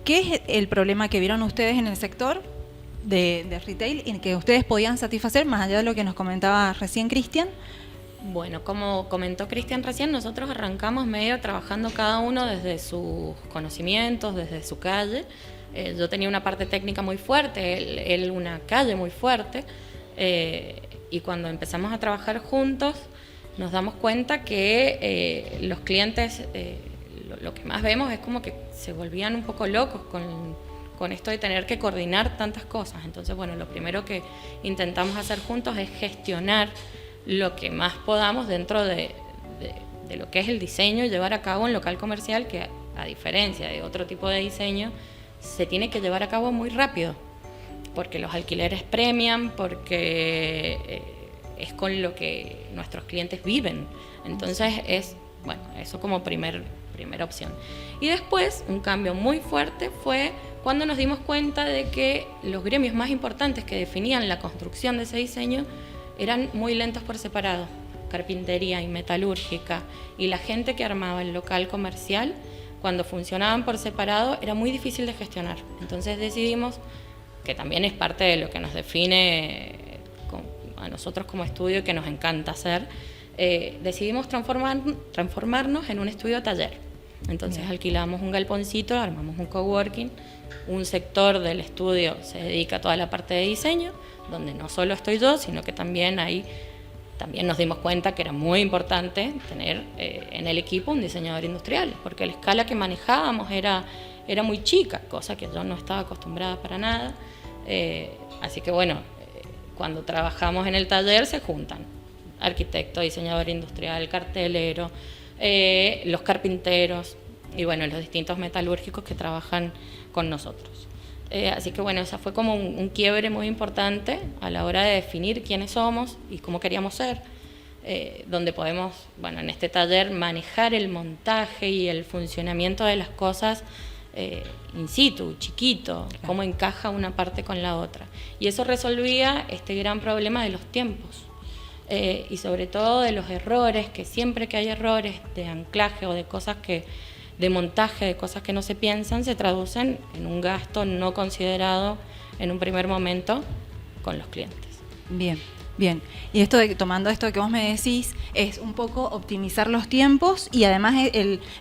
[SPEAKER 2] ¿qué es el problema que vieron ustedes en el sector de retail y que ustedes podían satisfacer, más allá de lo que nos comentaba recién Cristian?
[SPEAKER 4] Bueno, como comentó Cristian recién, nosotros arrancamos medio trabajando cada uno desde sus conocimientos, desde su calle. Yo tenía una parte técnica muy fuerte, él una calle muy fuerte, y cuando empezamos a trabajar juntos nos damos cuenta que los clientes, lo que más vemos es como que se volvían un poco locos con esto de tener que coordinar tantas cosas. Entonces, bueno, lo primero que intentamos hacer juntos es gestionar lo que más podamos dentro de lo que es el diseño y llevar a cabo un local comercial que, a diferencia de otro tipo de diseño, se tiene que llevar a cabo muy rápido, porque los alquileres premian, porque es con lo que nuestros clientes viven. Entonces bueno, eso como primera opción. Y después, un cambio muy fuerte fue cuando nos dimos cuenta de que los gremios más importantes que definían la construcción de ese diseño eran muy lentos por separado, carpintería y metalúrgica, y la gente que armaba el local comercial, cuando funcionaban por separado, era muy difícil de gestionar. Entonces decidimos, que también es parte de lo que nos define a nosotros como estudio y que nos encanta hacer, decidimos transformarnos en un estudio taller. Entonces alquilamos un galponcito, armamos un coworking, un sector del estudio se dedica a toda la parte de diseño, donde no solo estoy yo, sino que también nos dimos cuenta que era muy importante tener en el equipo un diseñador industrial, porque la escala que manejábamos era muy chica, cosa que yo no estaba acostumbrada para nada. Así que bueno, cuando trabajamos en el taller se juntan arquitecto, diseñador industrial, cartelero, los carpinteros y bueno, los distintos metalúrgicos que trabajan con nosotros. Así que bueno, esa fue como un quiebre muy importante a la hora de definir quiénes somos y cómo queríamos ser, donde podemos, bueno, en este taller manejar el montaje y el funcionamiento de las cosas in situ, chiquito, cómo encaja una parte con la otra. Y eso resolvía este gran problema de los tiempos y sobre todo de los errores, que siempre que hay errores de anclaje o de cosas de montaje, de cosas que no se piensan, se traducen en un gasto no considerado en un primer momento con los clientes.
[SPEAKER 2] Bien. Y tomando esto que vos me decís, es un poco optimizar los tiempos y además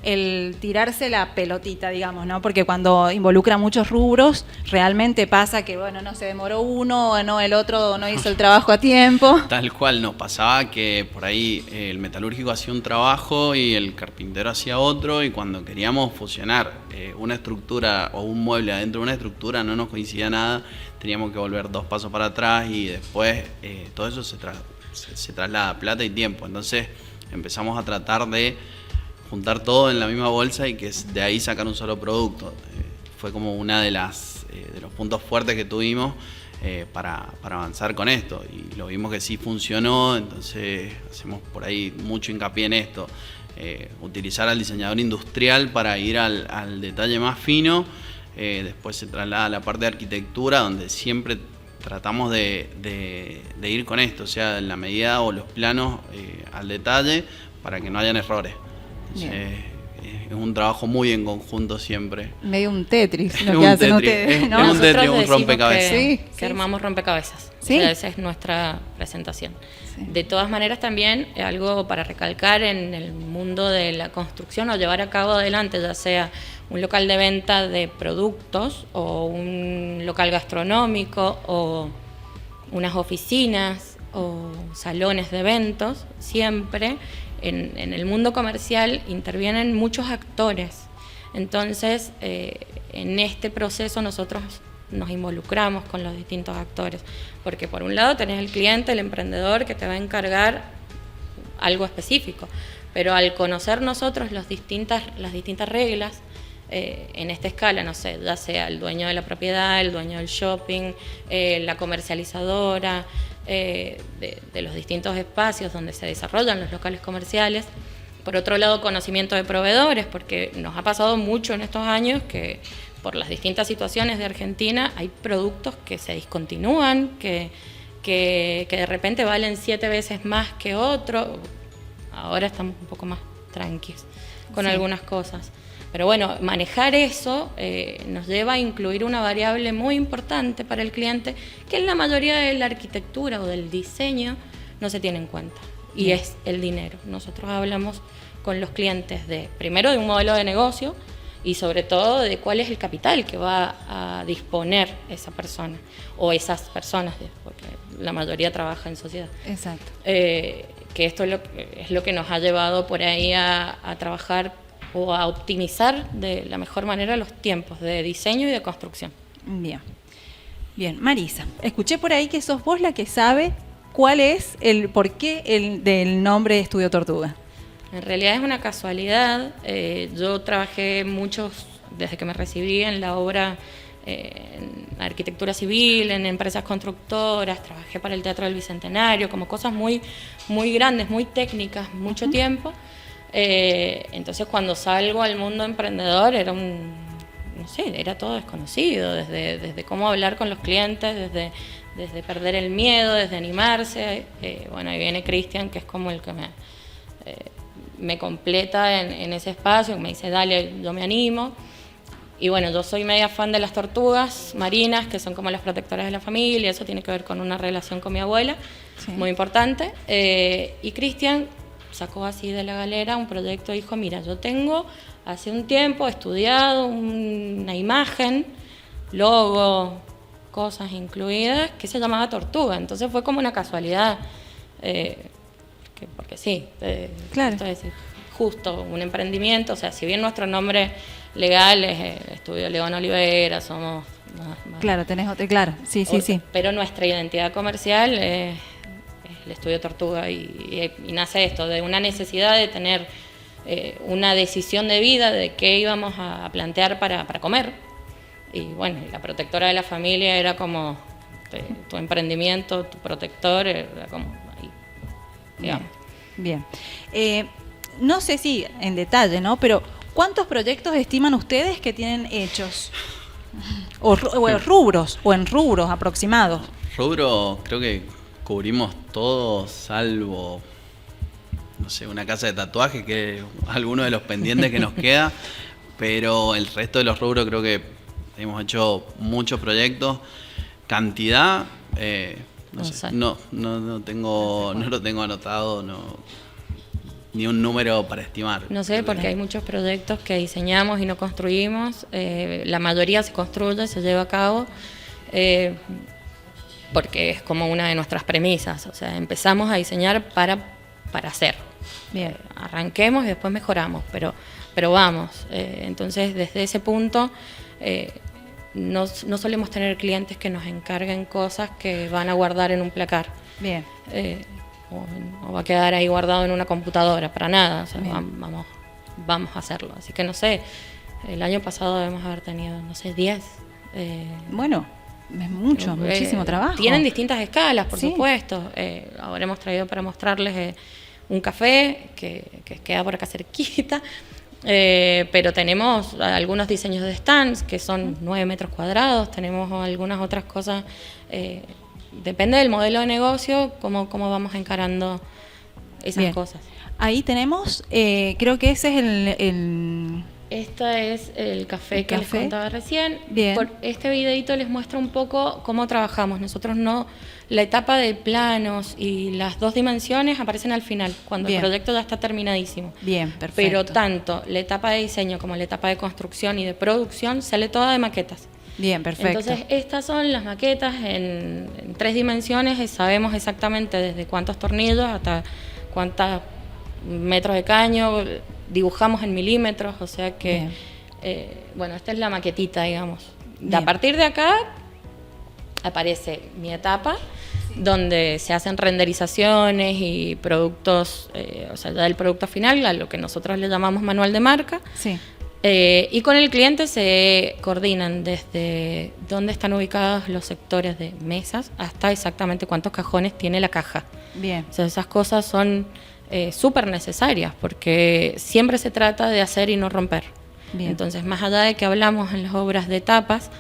[SPEAKER 2] el tirarse la pelotita, digamos, ¿no? Porque cuando involucra muchos rubros, realmente pasa que, bueno, no se demoró uno, o no, el otro no hizo el trabajo a tiempo.
[SPEAKER 5] Tal cual, nos pasaba que por ahí el metalúrgico hacía un trabajo y el carpintero hacía otro, y cuando queríamos fusionar una estructura o un mueble adentro de una estructura no nos coincidía nada, teníamos que volver 2 pasos para atrás y después todo eso se traslada a plata y tiempo. Entonces empezamos a tratar de juntar todo en la misma bolsa y que de ahí sacar un solo producto. Fue como una de los puntos fuertes que tuvimos para avanzar con esto, y lo vimos que sí funcionó. Entonces hacemos por ahí mucho hincapié en esto, utilizar al diseñador industrial para ir al detalle más fino. Después se traslada a la parte de arquitectura, donde siempre tratamos de ir con esto, o sea, en la medida o los planos al detalle, para que no hayan errores. Entonces, es un trabajo muy en conjunto siempre.
[SPEAKER 2] Medio un Tetris lo
[SPEAKER 5] Es
[SPEAKER 2] que
[SPEAKER 5] un
[SPEAKER 2] hacen
[SPEAKER 5] Tetris,
[SPEAKER 2] ustedes, ¿no?
[SPEAKER 5] es un
[SPEAKER 4] Nosotros
[SPEAKER 5] Tetris, un
[SPEAKER 4] decimos
[SPEAKER 5] rompecabezas.
[SPEAKER 4] que armamos rompecabezas.
[SPEAKER 2] ¿Sí?
[SPEAKER 4] O sea, esa es nuestra presentación.
[SPEAKER 2] Sí.
[SPEAKER 4] De todas maneras, también algo para recalcar en el mundo de la construcción o llevar a cabo adelante, ya sea un local de venta de productos o un local gastronómico o unas oficinas o salones de eventos, siempre en el mundo comercial intervienen muchos actores. Entonces, en este proceso nosotros nos involucramos con los distintos actores, porque por un lado tenés el cliente, el emprendedor, que te va a encargar algo específico, pero al conocer nosotros las distintas reglas, en esta escala, no sé, ya sea el dueño de la propiedad, el dueño del shopping, la comercializadora, de los distintos espacios donde se desarrollan los locales comerciales. Por otro lado, conocimiento de proveedores, porque nos ha pasado mucho en estos años que por las distintas situaciones de Argentina hay productos que se discontinúan, que de repente valen 7 veces más que otro. Ahora estamos un poco más tranquis con
[SPEAKER 2] Sí.
[SPEAKER 4] algunas cosas. Pero bueno, manejar eso nos lleva a incluir una variable muy importante para el cliente, que en la mayoría de la arquitectura o del diseño no se tiene en cuenta, y
[SPEAKER 2] Bien.
[SPEAKER 4] es el dinero. Nosotros hablamos con los clientes primero de un modelo de negocio y sobre todo de cuál es el capital que va a disponer esa persona o esas personas, porque la mayoría trabaja en sociedad.
[SPEAKER 2] Exacto.
[SPEAKER 4] Que esto es lo que nos ha llevado por ahí a trabajar o a optimizar de la mejor manera los tiempos de diseño y de construcción.
[SPEAKER 2] Bien. Bien, Marisa, escuché por ahí que sos vos la que sabe cuál es el porqué del nombre de Estudio Tortuga.
[SPEAKER 4] En realidad es una casualidad. Yo trabajé desde que me recibí en la obra, en arquitectura civil, en empresas constructoras, trabajé para el Teatro del Bicentenario, como cosas muy, muy grandes, muy técnicas, mucho tiempo. Entonces cuando salgo al mundo emprendedor era no sé, era todo desconocido, desde cómo hablar con los clientes, desde perder el miedo, desde animarse. Bueno, ahí viene Cristian, que es como el que me completa en ese espacio, me dice, dale, yo me animo. Y bueno, yo soy media fan de las tortugas marinas, que son como las protectoras de la familia, eso tiene que ver con una relación con mi abuela,
[SPEAKER 2] Sí.
[SPEAKER 4] muy importante. Y Cristian sacó así de la galera un proyecto, dijo, mira, yo tengo hace un tiempo estudiado una imagen, logo, cosas incluidas, que se llamaba Tortuga. Entonces fue como una casualidad, porque sí,
[SPEAKER 2] Claro.
[SPEAKER 4] esto es decir, justo un emprendimiento, o sea, si bien nuestro nombre legal es Estudio León Olivera, somos más
[SPEAKER 2] Claro, tenés otro, claro, sí, sí.
[SPEAKER 4] pero nuestra identidad comercial es el Estudio Tortuga y nace esto de una necesidad de tener una decisión de vida de qué íbamos a plantear para comer. Y bueno, la protectora de la familia era como tu emprendimiento, tu protector, era como ahí, digamos.
[SPEAKER 2] Bien. No sé si en detalle, ¿no? Pero ¿cuántos proyectos estiman ustedes que tienen hechos? O en rubros aproximados.
[SPEAKER 5] Rubro, creo que cubrimos todo, salvo, no sé, una casa de tatuaje, que es alguno de los pendientes que nos queda, pero el resto de los rubros creo que hemos hecho muchos proyectos. Cantidad, no sé,
[SPEAKER 4] sé.
[SPEAKER 5] no lo tengo anotado, ni un número para estimar.
[SPEAKER 4] No sé, porque hay muchos proyectos que diseñamos y no construimos. La mayoría se construye, se lleva a cabo, porque es como una de nuestras premisas. O sea, empezamos a diseñar para hacer.
[SPEAKER 2] Bien.
[SPEAKER 4] Arranquemos y después mejoramos, pero vamos. Entonces, desde ese punto, no solemos tener clientes que nos encarguen cosas que van a guardar en un placar.
[SPEAKER 2] Bien.
[SPEAKER 4] O va a quedar ahí guardado en una computadora, para nada, o sea,
[SPEAKER 2] Bien.
[SPEAKER 4] vamos a hacerlo. Así que no sé, el año pasado debemos haber tenido, no sé, 10.
[SPEAKER 2] Bueno, es muchísimo trabajo.
[SPEAKER 4] Tienen distintas escalas, por
[SPEAKER 2] Sí.
[SPEAKER 4] supuesto. Ahora hemos traído para mostrarles un café que queda por acá cerquita, pero tenemos algunos diseños de stands que son 9 metros cuadrados, tenemos algunas otras cosas. Depende del modelo de negocio, cómo vamos encarando esas
[SPEAKER 2] Bien.
[SPEAKER 4] cosas.
[SPEAKER 2] Ahí tenemos, creo que ese es el
[SPEAKER 4] Este es el café
[SPEAKER 2] ¿El
[SPEAKER 4] que les
[SPEAKER 2] café?
[SPEAKER 4] contaba recién.
[SPEAKER 2] Bien.
[SPEAKER 4] Por este videito les muestra un poco cómo trabajamos. Nosotros la etapa de planos y las 2 dimensiones aparecen al final, cuando
[SPEAKER 2] Bien.
[SPEAKER 4] el proyecto ya está terminadísimo.
[SPEAKER 2] Bien, perfecto.
[SPEAKER 4] Pero tanto la etapa de diseño como la etapa de construcción y de producción sale toda de maquetas.
[SPEAKER 2] Bien, perfecto.
[SPEAKER 4] Entonces, estas son las maquetas en 3 dimensiones y sabemos exactamente desde cuántos tornillos hasta cuántos metros de caño, dibujamos en milímetros, o sea que, bueno, esta es la maquetita, digamos.
[SPEAKER 2] Bien.
[SPEAKER 4] A partir de acá aparece mi etapa, donde se hacen renderizaciones y productos, o sea, ya el producto final, a lo que nosotros le llamamos manual de marca.
[SPEAKER 2] Sí.
[SPEAKER 4] Y con el cliente se coordinan desde dónde están ubicados los sectores de mesas hasta exactamente cuántos cajones tiene la caja.
[SPEAKER 2] Bien.
[SPEAKER 4] O sea, esas cosas son súper necesarias porque siempre se trata de hacer y no romper.
[SPEAKER 2] Bien.
[SPEAKER 4] Entonces, más allá de que hablamos en las obras de tapas,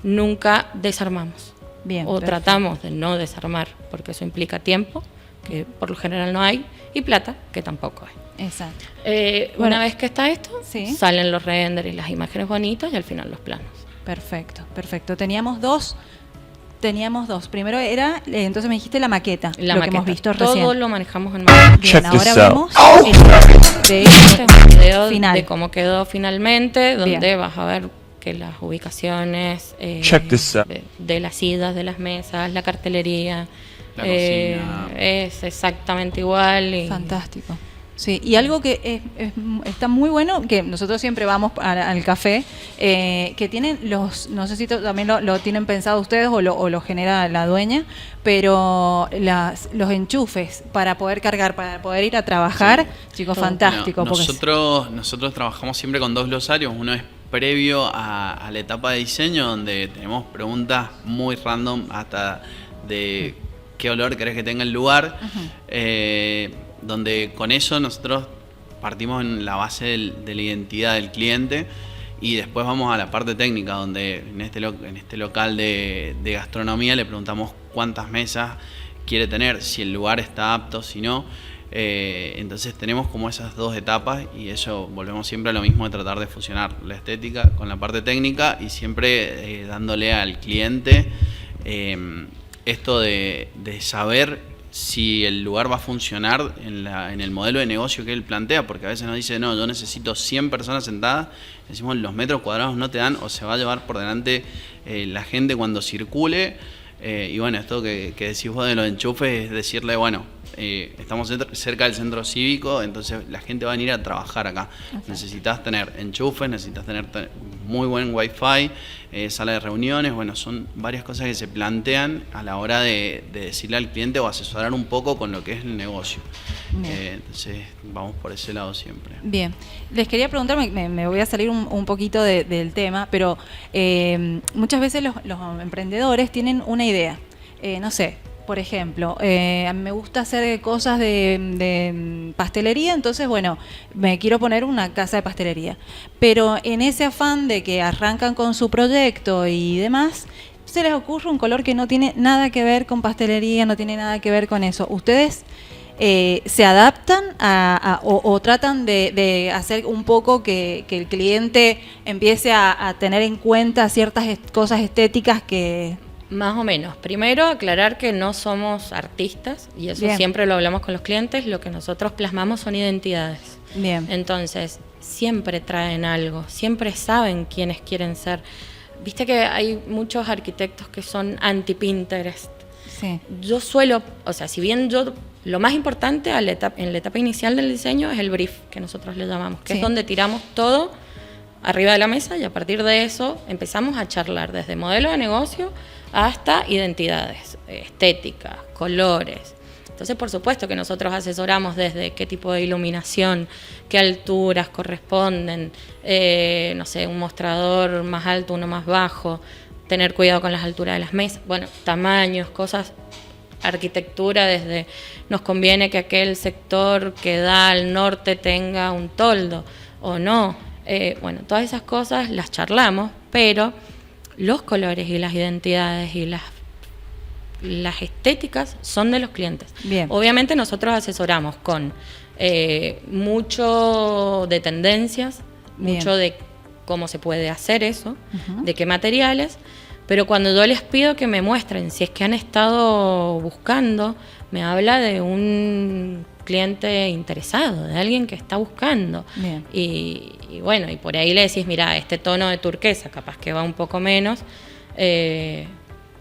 [SPEAKER 4] nunca desarmamos.
[SPEAKER 2] Bien,
[SPEAKER 4] O
[SPEAKER 2] perfecto.
[SPEAKER 4] tratamos de no desarmar porque eso implica tiempo, que por lo general no hay, y plata, que tampoco hay.
[SPEAKER 2] Exacto.
[SPEAKER 4] Una vez que está esto,
[SPEAKER 2] Sí.
[SPEAKER 4] salen los renders y las imágenes bonitas y al final los planos.
[SPEAKER 2] Perfecto. Teníamos dos. Primero era, entonces me dijiste la maqueta,
[SPEAKER 4] La
[SPEAKER 2] lo
[SPEAKER 4] maqueta.
[SPEAKER 2] que hemos visto
[SPEAKER 4] Todo
[SPEAKER 2] recién.
[SPEAKER 4] lo manejamos en maqueta.
[SPEAKER 2] Bien, ahora
[SPEAKER 6] this out.
[SPEAKER 2] vemos
[SPEAKER 4] Este es un video
[SPEAKER 2] final.
[SPEAKER 4] de cómo quedó finalmente, donde
[SPEAKER 2] Bien.
[SPEAKER 4] vas a ver que las ubicaciones
[SPEAKER 6] Check this out.
[SPEAKER 4] de las sillas, de las mesas, la cartelería,
[SPEAKER 5] La cocina.
[SPEAKER 4] es exactamente igual. Y
[SPEAKER 2] Fantástico. Sí, y algo que está muy bueno, que nosotros siempre vamos al café, que tienen no sé si también lo tienen pensado ustedes o lo genera la dueña, pero los enchufes para poder cargar, para poder ir a trabajar, chicos,
[SPEAKER 4] Todo.
[SPEAKER 2] fantástico.
[SPEAKER 5] Bueno,
[SPEAKER 2] porque
[SPEAKER 5] nosotros trabajamos siempre con 2 glosarios. Uno es previo a la etapa de diseño, donde tenemos preguntas muy random, hasta de qué olor querés que tenga el lugar, donde con eso nosotros partimos en la base de la identidad del cliente, y después vamos a la parte técnica, donde en este local de gastronomía le preguntamos cuántas mesas quiere tener, si el lugar está apto, si no. Entonces tenemos como esas 2 etapas, y eso volvemos siempre a lo mismo, de tratar de fusionar la estética con la parte técnica, y siempre dándole al cliente esto de saber si el lugar va a funcionar en el modelo de negocio que él plantea, porque a veces nos dice, no, yo necesito 100 personas sentadas. Decimos, los metros cuadrados no te dan, o se va a llevar por delante la gente cuando circule. Y bueno, esto que decís vos de los enchufes, es decirle, bueno, estamos cerca del centro cívico, entonces la gente va a venir a trabajar acá.
[SPEAKER 2] Exacto.
[SPEAKER 5] Necesitas tener enchufes, necesitas tener muy buen wifi, sala de reuniones. Bueno, son varias cosas que se plantean a la hora de decirle al cliente o asesorar un poco con lo que es el negocio.
[SPEAKER 2] Bien.
[SPEAKER 5] Entonces vamos por ese lado siempre.
[SPEAKER 2] Bien, les quería preguntar, me voy a salir un poquito del tema, pero muchas veces los emprendedores tienen una idea, no sé, por ejemplo, a mí me gusta hacer cosas de pastelería, entonces bueno, me quiero poner una casa de pastelería, pero en ese afán de que arrancan con su proyecto y demás, se les ocurre un color que no tiene nada que ver con pastelería, no tiene nada que ver con eso. ¿Ustedes se adaptan o tratan de hacer un poco que el cliente empiece a tener en cuenta ciertas cosas estéticas que...
[SPEAKER 4] Más o menos. Primero, aclarar que no somos artistas, y eso
[SPEAKER 2] Bien.
[SPEAKER 4] siempre lo hablamos con los clientes. Lo que nosotros plasmamos son identidades.
[SPEAKER 2] Bien.
[SPEAKER 4] Entonces, siempre traen algo, siempre saben quiénes quieren ser. Viste que hay muchos arquitectos que son anti-Pinterest.
[SPEAKER 2] Sí.
[SPEAKER 4] Yo suelo, o sea, si bien lo más importante en la etapa inicial del diseño es el brief, que nosotros le llamamos, que
[SPEAKER 2] Sí.
[SPEAKER 4] es donde tiramos todo arriba de la mesa, y a partir de eso empezamos a charlar desde modelo de negocio hasta identidades, estética, colores. Entonces, por supuesto que nosotros asesoramos desde qué tipo de iluminación, qué alturas corresponden, no sé, un mostrador más alto, uno más bajo, tener cuidado con las alturas de las mesas, bueno, tamaños, cosas, arquitectura, desde nos conviene que aquel sector que da al norte tenga un toldo o no. Bueno, todas esas cosas las charlamos, pero los colores y las identidades y las estéticas son de los clientes.
[SPEAKER 2] Bien.
[SPEAKER 4] Obviamente nosotros asesoramos con mucho de tendencias,
[SPEAKER 2] Bien.
[SPEAKER 4] mucho de cómo se puede hacer eso,
[SPEAKER 2] Ujú.
[SPEAKER 4] de qué materiales, pero cuando yo les pido que me muestren si es que han estado buscando, me habla de un cliente interesado, de alguien que está buscando.
[SPEAKER 2] Bien.
[SPEAKER 4] Y bueno, y por ahí le decís, mira, este tono de turquesa capaz que va un poco menos,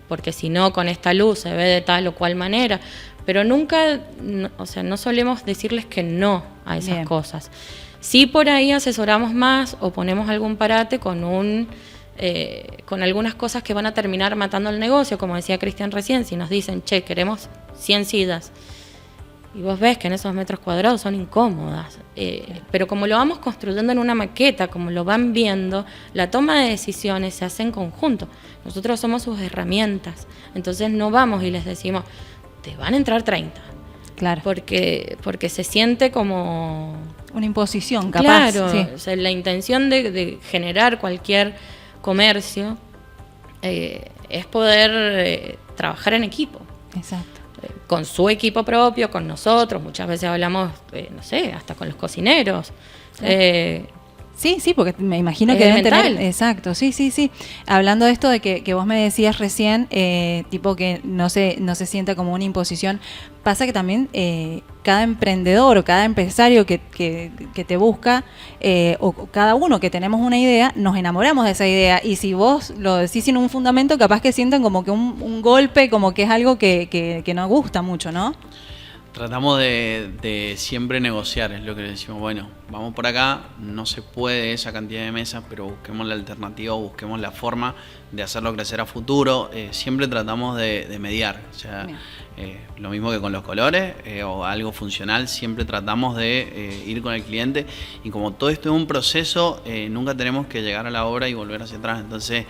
[SPEAKER 4] porque si no, con esta luz se ve de tal o cual manera. Pero nunca, o sea, no solemos decirles que no a esas
[SPEAKER 2] Bien.
[SPEAKER 4] cosas. Sí, por ahí asesoramos más o ponemos algún parate con algunas cosas que van a terminar matando el negocio, como decía Cristian recién. Si nos dicen, che, queremos 100 sillas, y vos ves que en esos metros cuadrados son incómodas, pero como lo vamos construyendo en una maqueta, como lo van viendo, la toma de decisiones se hace en conjunto. Nosotros somos sus herramientas, entonces no vamos y les decimos, te van a entrar 30,
[SPEAKER 2] Claro.
[SPEAKER 4] porque se siente como...
[SPEAKER 2] Una imposición, capaz.
[SPEAKER 4] Claro,
[SPEAKER 2] Sí.
[SPEAKER 4] o sea, la intención de generar cualquier comercio es poder trabajar en equipo.
[SPEAKER 2] Exacto.
[SPEAKER 4] con su equipo propio, con nosotros, muchas veces hablamos, no sé, hasta con los cocineros.
[SPEAKER 2] Sí, sí, porque me imagino
[SPEAKER 4] Es
[SPEAKER 2] que deben
[SPEAKER 4] mental.
[SPEAKER 2] tener... Exacto, sí, sí, sí. Hablando de esto de que vos me decías recién, tipo que no se sienta como una imposición, pasa que también cada emprendedor o cada empresario que te busca, o cada uno que tenemos una idea, nos enamoramos de esa idea. Y si vos lo decís sin un fundamento, capaz que sientan como que un golpe, como que es algo que no gusta mucho, ¿no?
[SPEAKER 5] Tratamos de siempre negociar, es lo que le decimos, bueno, vamos por acá, no se puede esa cantidad de mesas, pero busquemos la alternativa, busquemos la forma de hacerlo crecer a futuro. Siempre tratamos de mediar, o sea, lo mismo que con los colores o algo funcional, siempre tratamos de ir con el cliente, y como todo esto es un proceso, nunca tenemos que llegar a la obra y volver hacia atrás. Entonces,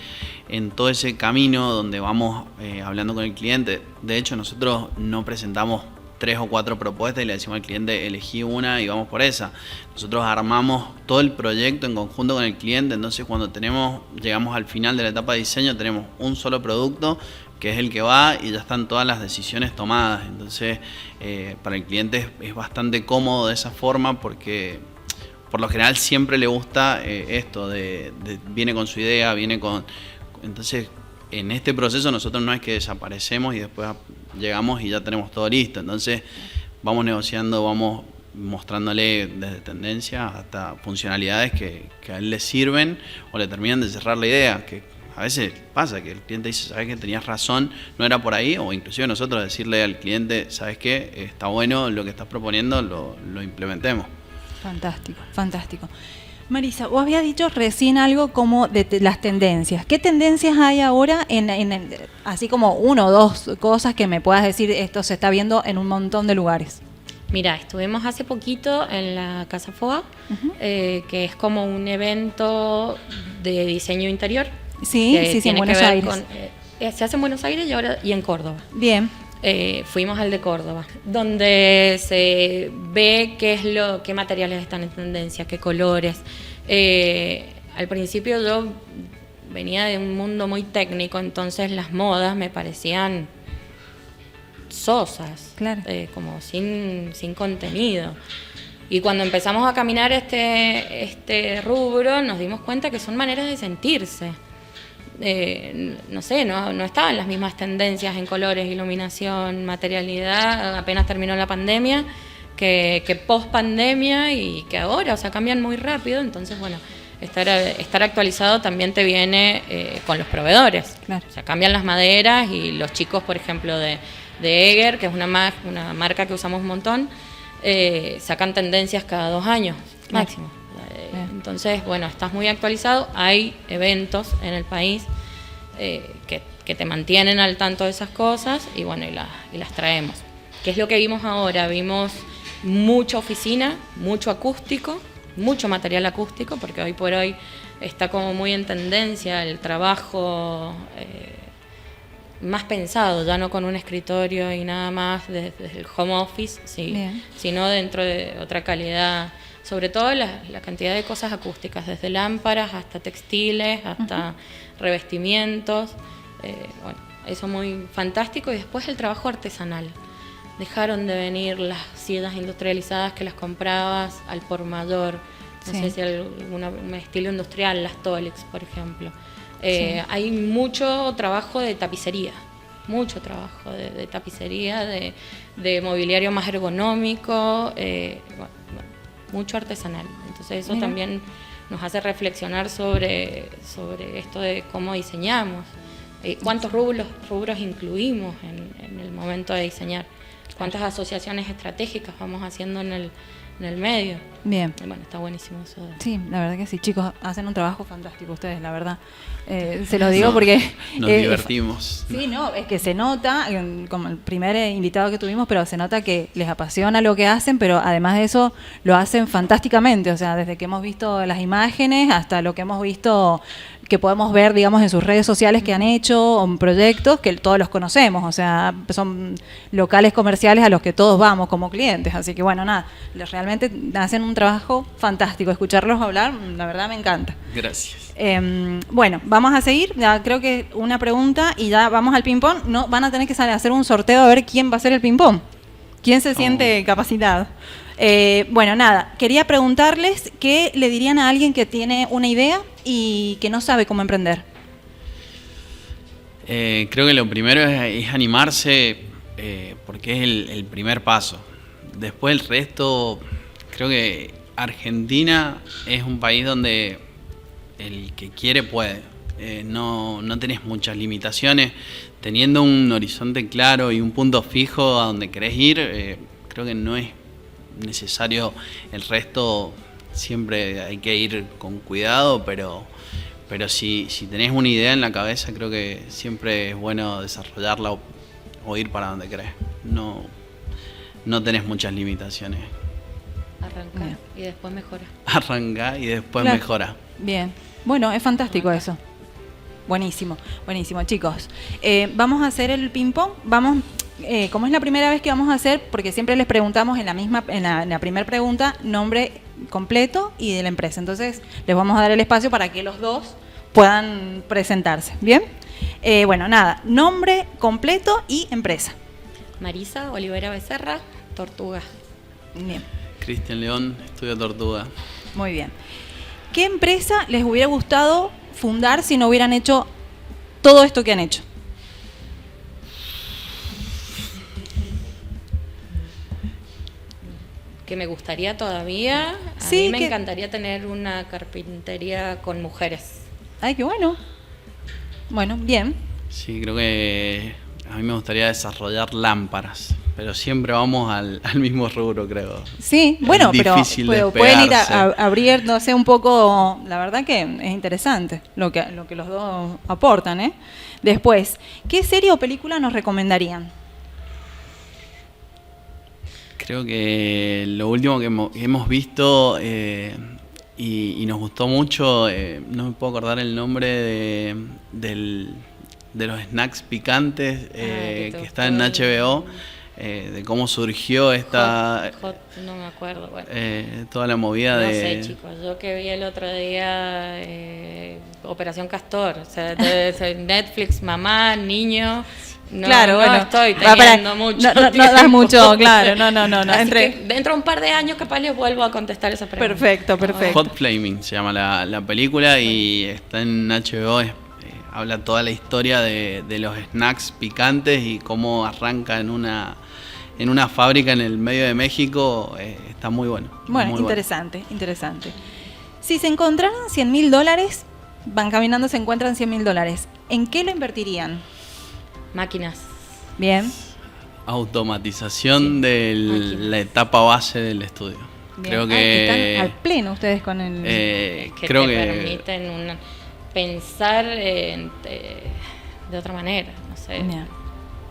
[SPEAKER 5] en todo ese camino donde vamos hablando con el cliente, de hecho nosotros no presentamos 3 o 4 propuestas y le decimos al cliente, elegí una y vamos por esa. Nosotros armamos todo el proyecto en conjunto con el cliente, entonces cuando llegamos al final de la etapa de diseño, tenemos un solo producto que es el que va y ya están todas las decisiones tomadas. Entonces, para el cliente es bastante cómodo de esa forma, porque por lo general siempre le gusta esto, viene con su idea, entonces, en este proceso nosotros no es que desaparecemos y después llegamos y ya tenemos todo listo. Entonces vamos negociando, vamos mostrándole desde tendencia hasta funcionalidades que a él le sirven o le terminan de cerrar la idea, que a veces pasa que el cliente dice, sabes que tenías razón, no era por ahí, o inclusive nosotros decirle al cliente, sabes que está bueno lo que estás proponiendo, lo implementemos.
[SPEAKER 2] Fantástico, fantástico. Marisa, vos habías dicho recién algo como de las tendencias. ¿Qué tendencias hay ahora así como 1 o 2 cosas que me puedas decir, esto se está viendo en un montón de lugares?
[SPEAKER 4] Mira, estuvimos hace poquito en la Casa Foa, que es como un evento de diseño interior.
[SPEAKER 2] Sí, sí, en Buenos Aires.
[SPEAKER 4] Se hace en Buenos Aires y en Córdoba.
[SPEAKER 2] Bien.
[SPEAKER 4] Fuimos al de Córdoba, donde se ve qué materiales están en tendencia, qué colores. Al principio yo venía de un mundo muy técnico, entonces las modas me parecían sosas,
[SPEAKER 2] claro.
[SPEAKER 4] Como sin contenido. Y cuando empezamos a caminar este rubro, nos dimos cuenta que son maneras de sentirse. No sé, no estaban las mismas tendencias en colores, iluminación, materialidad, apenas terminó la pandemia, que post pandemia y que ahora, o sea, cambian muy rápido. Entonces, bueno, estar actualizado también te viene con los proveedores.
[SPEAKER 2] Claro.
[SPEAKER 4] O sea, cambian las maderas y los chicos, por ejemplo, de Eger, que es una marca que usamos un montón, sacan tendencias cada 2 años, máximo. Entonces, bueno, estás muy actualizado, hay eventos en el país que te mantienen al tanto de esas cosas y bueno, y las traemos. ¿Qué es lo que vimos ahora? Vimos mucha oficina, mucho acústico, mucho material acústico, porque hoy por hoy está como muy en tendencia el trabajo más pensado, ya no con un escritorio y nada más desde el home office, sino dentro de otra calidad. Sobre todo la cantidad de cosas acústicas, desde lámparas hasta textiles, hasta revestimientos. Bueno, eso muy fantástico. Y después el trabajo artesanal. Dejaron de venir las sillas industrializadas que las comprabas al por mayor. No sé si un estilo industrial, las Tolex, por ejemplo. Hay mucho trabajo de tapicería. Mucho trabajo de tapicería, de mobiliario más ergonómico. Mucho artesanal. Entonces eso también nos hace reflexionar sobre esto de cómo diseñamos, cuántos rubros incluimos en el momento de diseñar, cuántas asociaciones estratégicas vamos haciendo en el medio.
[SPEAKER 2] Bien.
[SPEAKER 4] Bueno, está buenísimo eso.
[SPEAKER 2] Sí, la verdad que sí, chicos, hacen un trabajo fantástico ustedes, la verdad. Se los digo porque...
[SPEAKER 5] Nos divertimos.
[SPEAKER 2] Sí, no, es que se nota, como el primer invitado que tuvimos, pero se nota que les apasiona lo que hacen, pero además de eso lo hacen fantásticamente, o sea, desde que hemos visto las imágenes hasta lo que hemos visto que podemos ver, digamos, en sus redes sociales que han hecho, o en proyectos que todos los conocemos, o sea, son locales comerciales a los que todos vamos como clientes, así que bueno, nada, realmente hacen un trabajo fantástico, escucharlos hablar, la verdad me encanta.
[SPEAKER 5] Gracias.
[SPEAKER 2] Bueno, vamos a seguir, ya creo que una pregunta y ya vamos al ping-pong. No, van a tener que hacer un sorteo a ver quién va a hacer el ping-pong, quién se siente capacitado. Bueno, nada, quería preguntarles qué le dirían a alguien que tiene una idea y que no sabe cómo emprender.
[SPEAKER 5] Creo que lo primero es animarse, porque es el primer paso. Después el resto, creo que Argentina es un país donde el que quiere puede. No tenés muchas limitaciones. Teniendo un horizonte claro y un punto fijo a donde querés ir, creo que no es necesario el resto. Siempre hay que ir con cuidado, pero si tenés una idea en la cabeza, creo que siempre es bueno desarrollarla o ir para donde querés. No tenés muchas limitaciones.
[SPEAKER 4] Arranca y después mejora.
[SPEAKER 5] Arrancá y después
[SPEAKER 2] Claro.
[SPEAKER 5] mejora.
[SPEAKER 2] Bien, bueno, es fantástico eso. Buenísimo, buenísimo, chicos. Vamos a hacer el ping-pong. Vamos, como es la primera vez que vamos a hacer, porque siempre les preguntamos en la primera pregunta, nombre completo y de la empresa. Entonces, les vamos a dar el espacio para que los dos puedan presentarse. ¿Bien? Bueno, nada, nombre completo y empresa.
[SPEAKER 4] Marisa Olivera Becerra, Tortuga.
[SPEAKER 2] Bien,
[SPEAKER 5] Cristian León, Estudio Tortuga.
[SPEAKER 2] muy bien. ¿Qué empresa les hubiera gustado fundar si no hubieran hecho todo esto que han hecho?
[SPEAKER 4] Que me gustaría todavía. A
[SPEAKER 2] Sí,
[SPEAKER 4] mí me
[SPEAKER 2] que-
[SPEAKER 4] encantaría tener una carpintería con mujeres.
[SPEAKER 2] Ay, qué bueno. Bueno, bien.
[SPEAKER 5] Sí, creo que a mí me gustaría desarrollar lámparas, pero siempre vamos al mismo rubro, creo.
[SPEAKER 2] Sí,
[SPEAKER 5] Es
[SPEAKER 2] bueno, pero
[SPEAKER 5] difícil
[SPEAKER 2] pueden ir
[SPEAKER 5] despegarse.
[SPEAKER 2] abriéndose un poco. La verdad que es interesante lo que los dos aportan, ¿eh? Después, ¿qué serie o película nos recomendarían?
[SPEAKER 5] Creo que lo último que hemos visto y nos gustó mucho, no me puedo acordar el nombre de los snacks picantes
[SPEAKER 4] que te
[SPEAKER 5] que está en
[SPEAKER 4] gustó.
[SPEAKER 5] HBO, de cómo surgió esta
[SPEAKER 4] Hot, no me acuerdo. Bueno.
[SPEAKER 5] toda la movida
[SPEAKER 4] No
[SPEAKER 5] de...
[SPEAKER 4] sé, chicos, yo que vi el otro día Operación Castor, o sea, de Netflix, mamá, niño, no,
[SPEAKER 2] Claro,
[SPEAKER 4] no
[SPEAKER 2] bueno.
[SPEAKER 4] estoy
[SPEAKER 2] Va,
[SPEAKER 4] teniendo mucho
[SPEAKER 2] No das
[SPEAKER 4] tiempo.
[SPEAKER 2] mucho, claro, no.
[SPEAKER 4] Así que dentro de un par de años capaz les vuelvo a contestar esa pregunta.
[SPEAKER 2] Perfecto, perfecto.
[SPEAKER 5] Hot Flaming se llama la película y está en HBO. Habla toda la historia de los snacks picantes y cómo arranca en una fábrica en el medio de México. Está muy bueno.
[SPEAKER 2] Bueno,
[SPEAKER 5] muy
[SPEAKER 2] interesante, interesante. Si se encontraran $100.000, van caminando, se encuentran $100.000, ¿en qué lo invertirían?
[SPEAKER 4] Máquinas.
[SPEAKER 2] Bien.
[SPEAKER 5] Automatización
[SPEAKER 4] Sí,
[SPEAKER 5] de
[SPEAKER 4] máquinas.
[SPEAKER 5] la etapa base del estudio.
[SPEAKER 2] Bien.
[SPEAKER 5] Creo
[SPEAKER 2] Están al
[SPEAKER 5] que
[SPEAKER 2] pleno ustedes con el...
[SPEAKER 4] Que
[SPEAKER 5] creo
[SPEAKER 4] te
[SPEAKER 5] que
[SPEAKER 4] permiten pensar de otra manera, no sé,
[SPEAKER 2] Bien.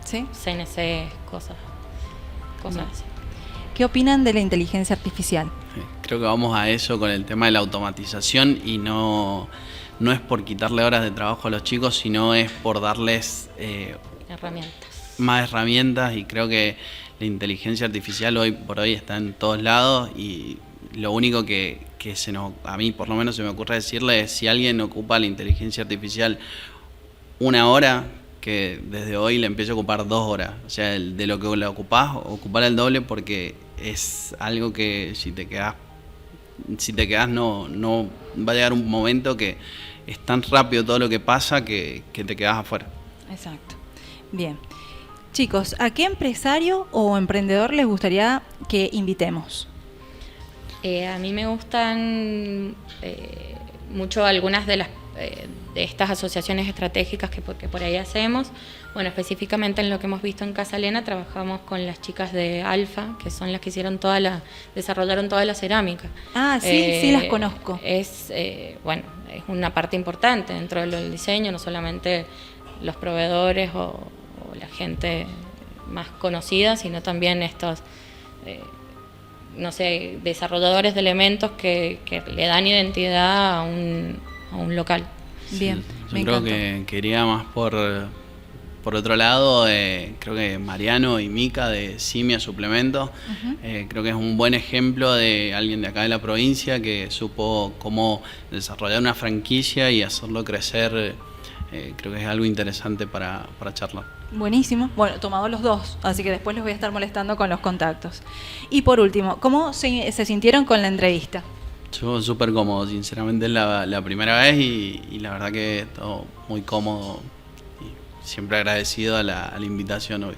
[SPEAKER 2] ¿Sí?
[SPEAKER 4] CNC, cosas
[SPEAKER 2] Bien.
[SPEAKER 4] así.
[SPEAKER 2] ¿Qué opinan de la inteligencia artificial?
[SPEAKER 5] creo que vamos a eso con el tema de la automatización y no es por quitarle horas de trabajo a los chicos, sino es por darles
[SPEAKER 4] Herramientas.
[SPEAKER 5] más herramientas y creo que la inteligencia artificial hoy por hoy está en todos lados y lo único que a mí por lo menos se me ocurre decirle es si alguien ocupa la inteligencia artificial 1 hora, que desde hoy le empiece a ocupar 2 horas. O sea, de lo que le ocupás, ocupar el doble porque es algo que si te quedás no va a llegar un momento que es tan rápido todo lo que pasa que te quedás afuera.
[SPEAKER 2] Exacto. Bien. Chicos, ¿a qué empresario o emprendedor les gustaría que invitemos?
[SPEAKER 4] A mí me gustan mucho algunas de estas asociaciones estratégicas que por ahí hacemos. Bueno, específicamente en lo que hemos visto en Casa Elena, trabajamos con las chicas de Alfa, que son las que desarrollaron toda la cerámica.
[SPEAKER 2] Ah, sí, sí las conozco.
[SPEAKER 4] Es una parte importante dentro del diseño, no solamente los proveedores o la gente más conocida, sino también estos desarrolladores de elementos que le dan identidad a un local.
[SPEAKER 2] Bien,
[SPEAKER 5] Yo
[SPEAKER 2] me
[SPEAKER 5] creo
[SPEAKER 2] encantó.
[SPEAKER 5] que iría más por otro lado, creo que Mariano y Mica de Simia Suplemento, creo que es un buen ejemplo de alguien de acá de la provincia que supo cómo desarrollar una franquicia y hacerlo crecer. Creo que es algo interesante para charlar.
[SPEAKER 2] Buenísimo. Bueno, tomado los dos, así que después los voy a estar molestando con los contactos. Y por último, ¿cómo se sintieron con la entrevista?
[SPEAKER 5] Yo súper cómodo, sinceramente es la primera vez y la verdad que todo muy cómodo y siempre agradecido a la invitación hoy.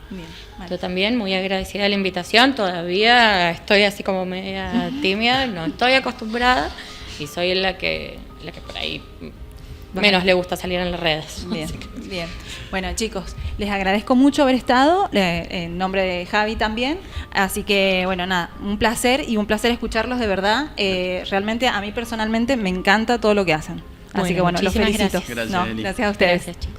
[SPEAKER 2] Bien, vale.
[SPEAKER 4] Yo también muy agradecida de la invitación, todavía estoy así como media tímida, no estoy acostumbrada y soy la que por ahí menos le gusta salir en las redes.
[SPEAKER 2] Bien, bien. Bueno, chicos, les agradezco mucho haber estado, en nombre de Javi también. Así que, bueno, nada, un placer escucharlos de verdad. Realmente a mí personalmente me encanta todo lo que hacen. Así
[SPEAKER 4] Bueno,
[SPEAKER 2] que, bueno, los
[SPEAKER 4] muchísimas
[SPEAKER 2] felicito.
[SPEAKER 4] gracias.
[SPEAKER 5] Gracias,
[SPEAKER 2] No,
[SPEAKER 5] Eli.
[SPEAKER 2] gracias a ustedes.
[SPEAKER 4] Gracias, chicos.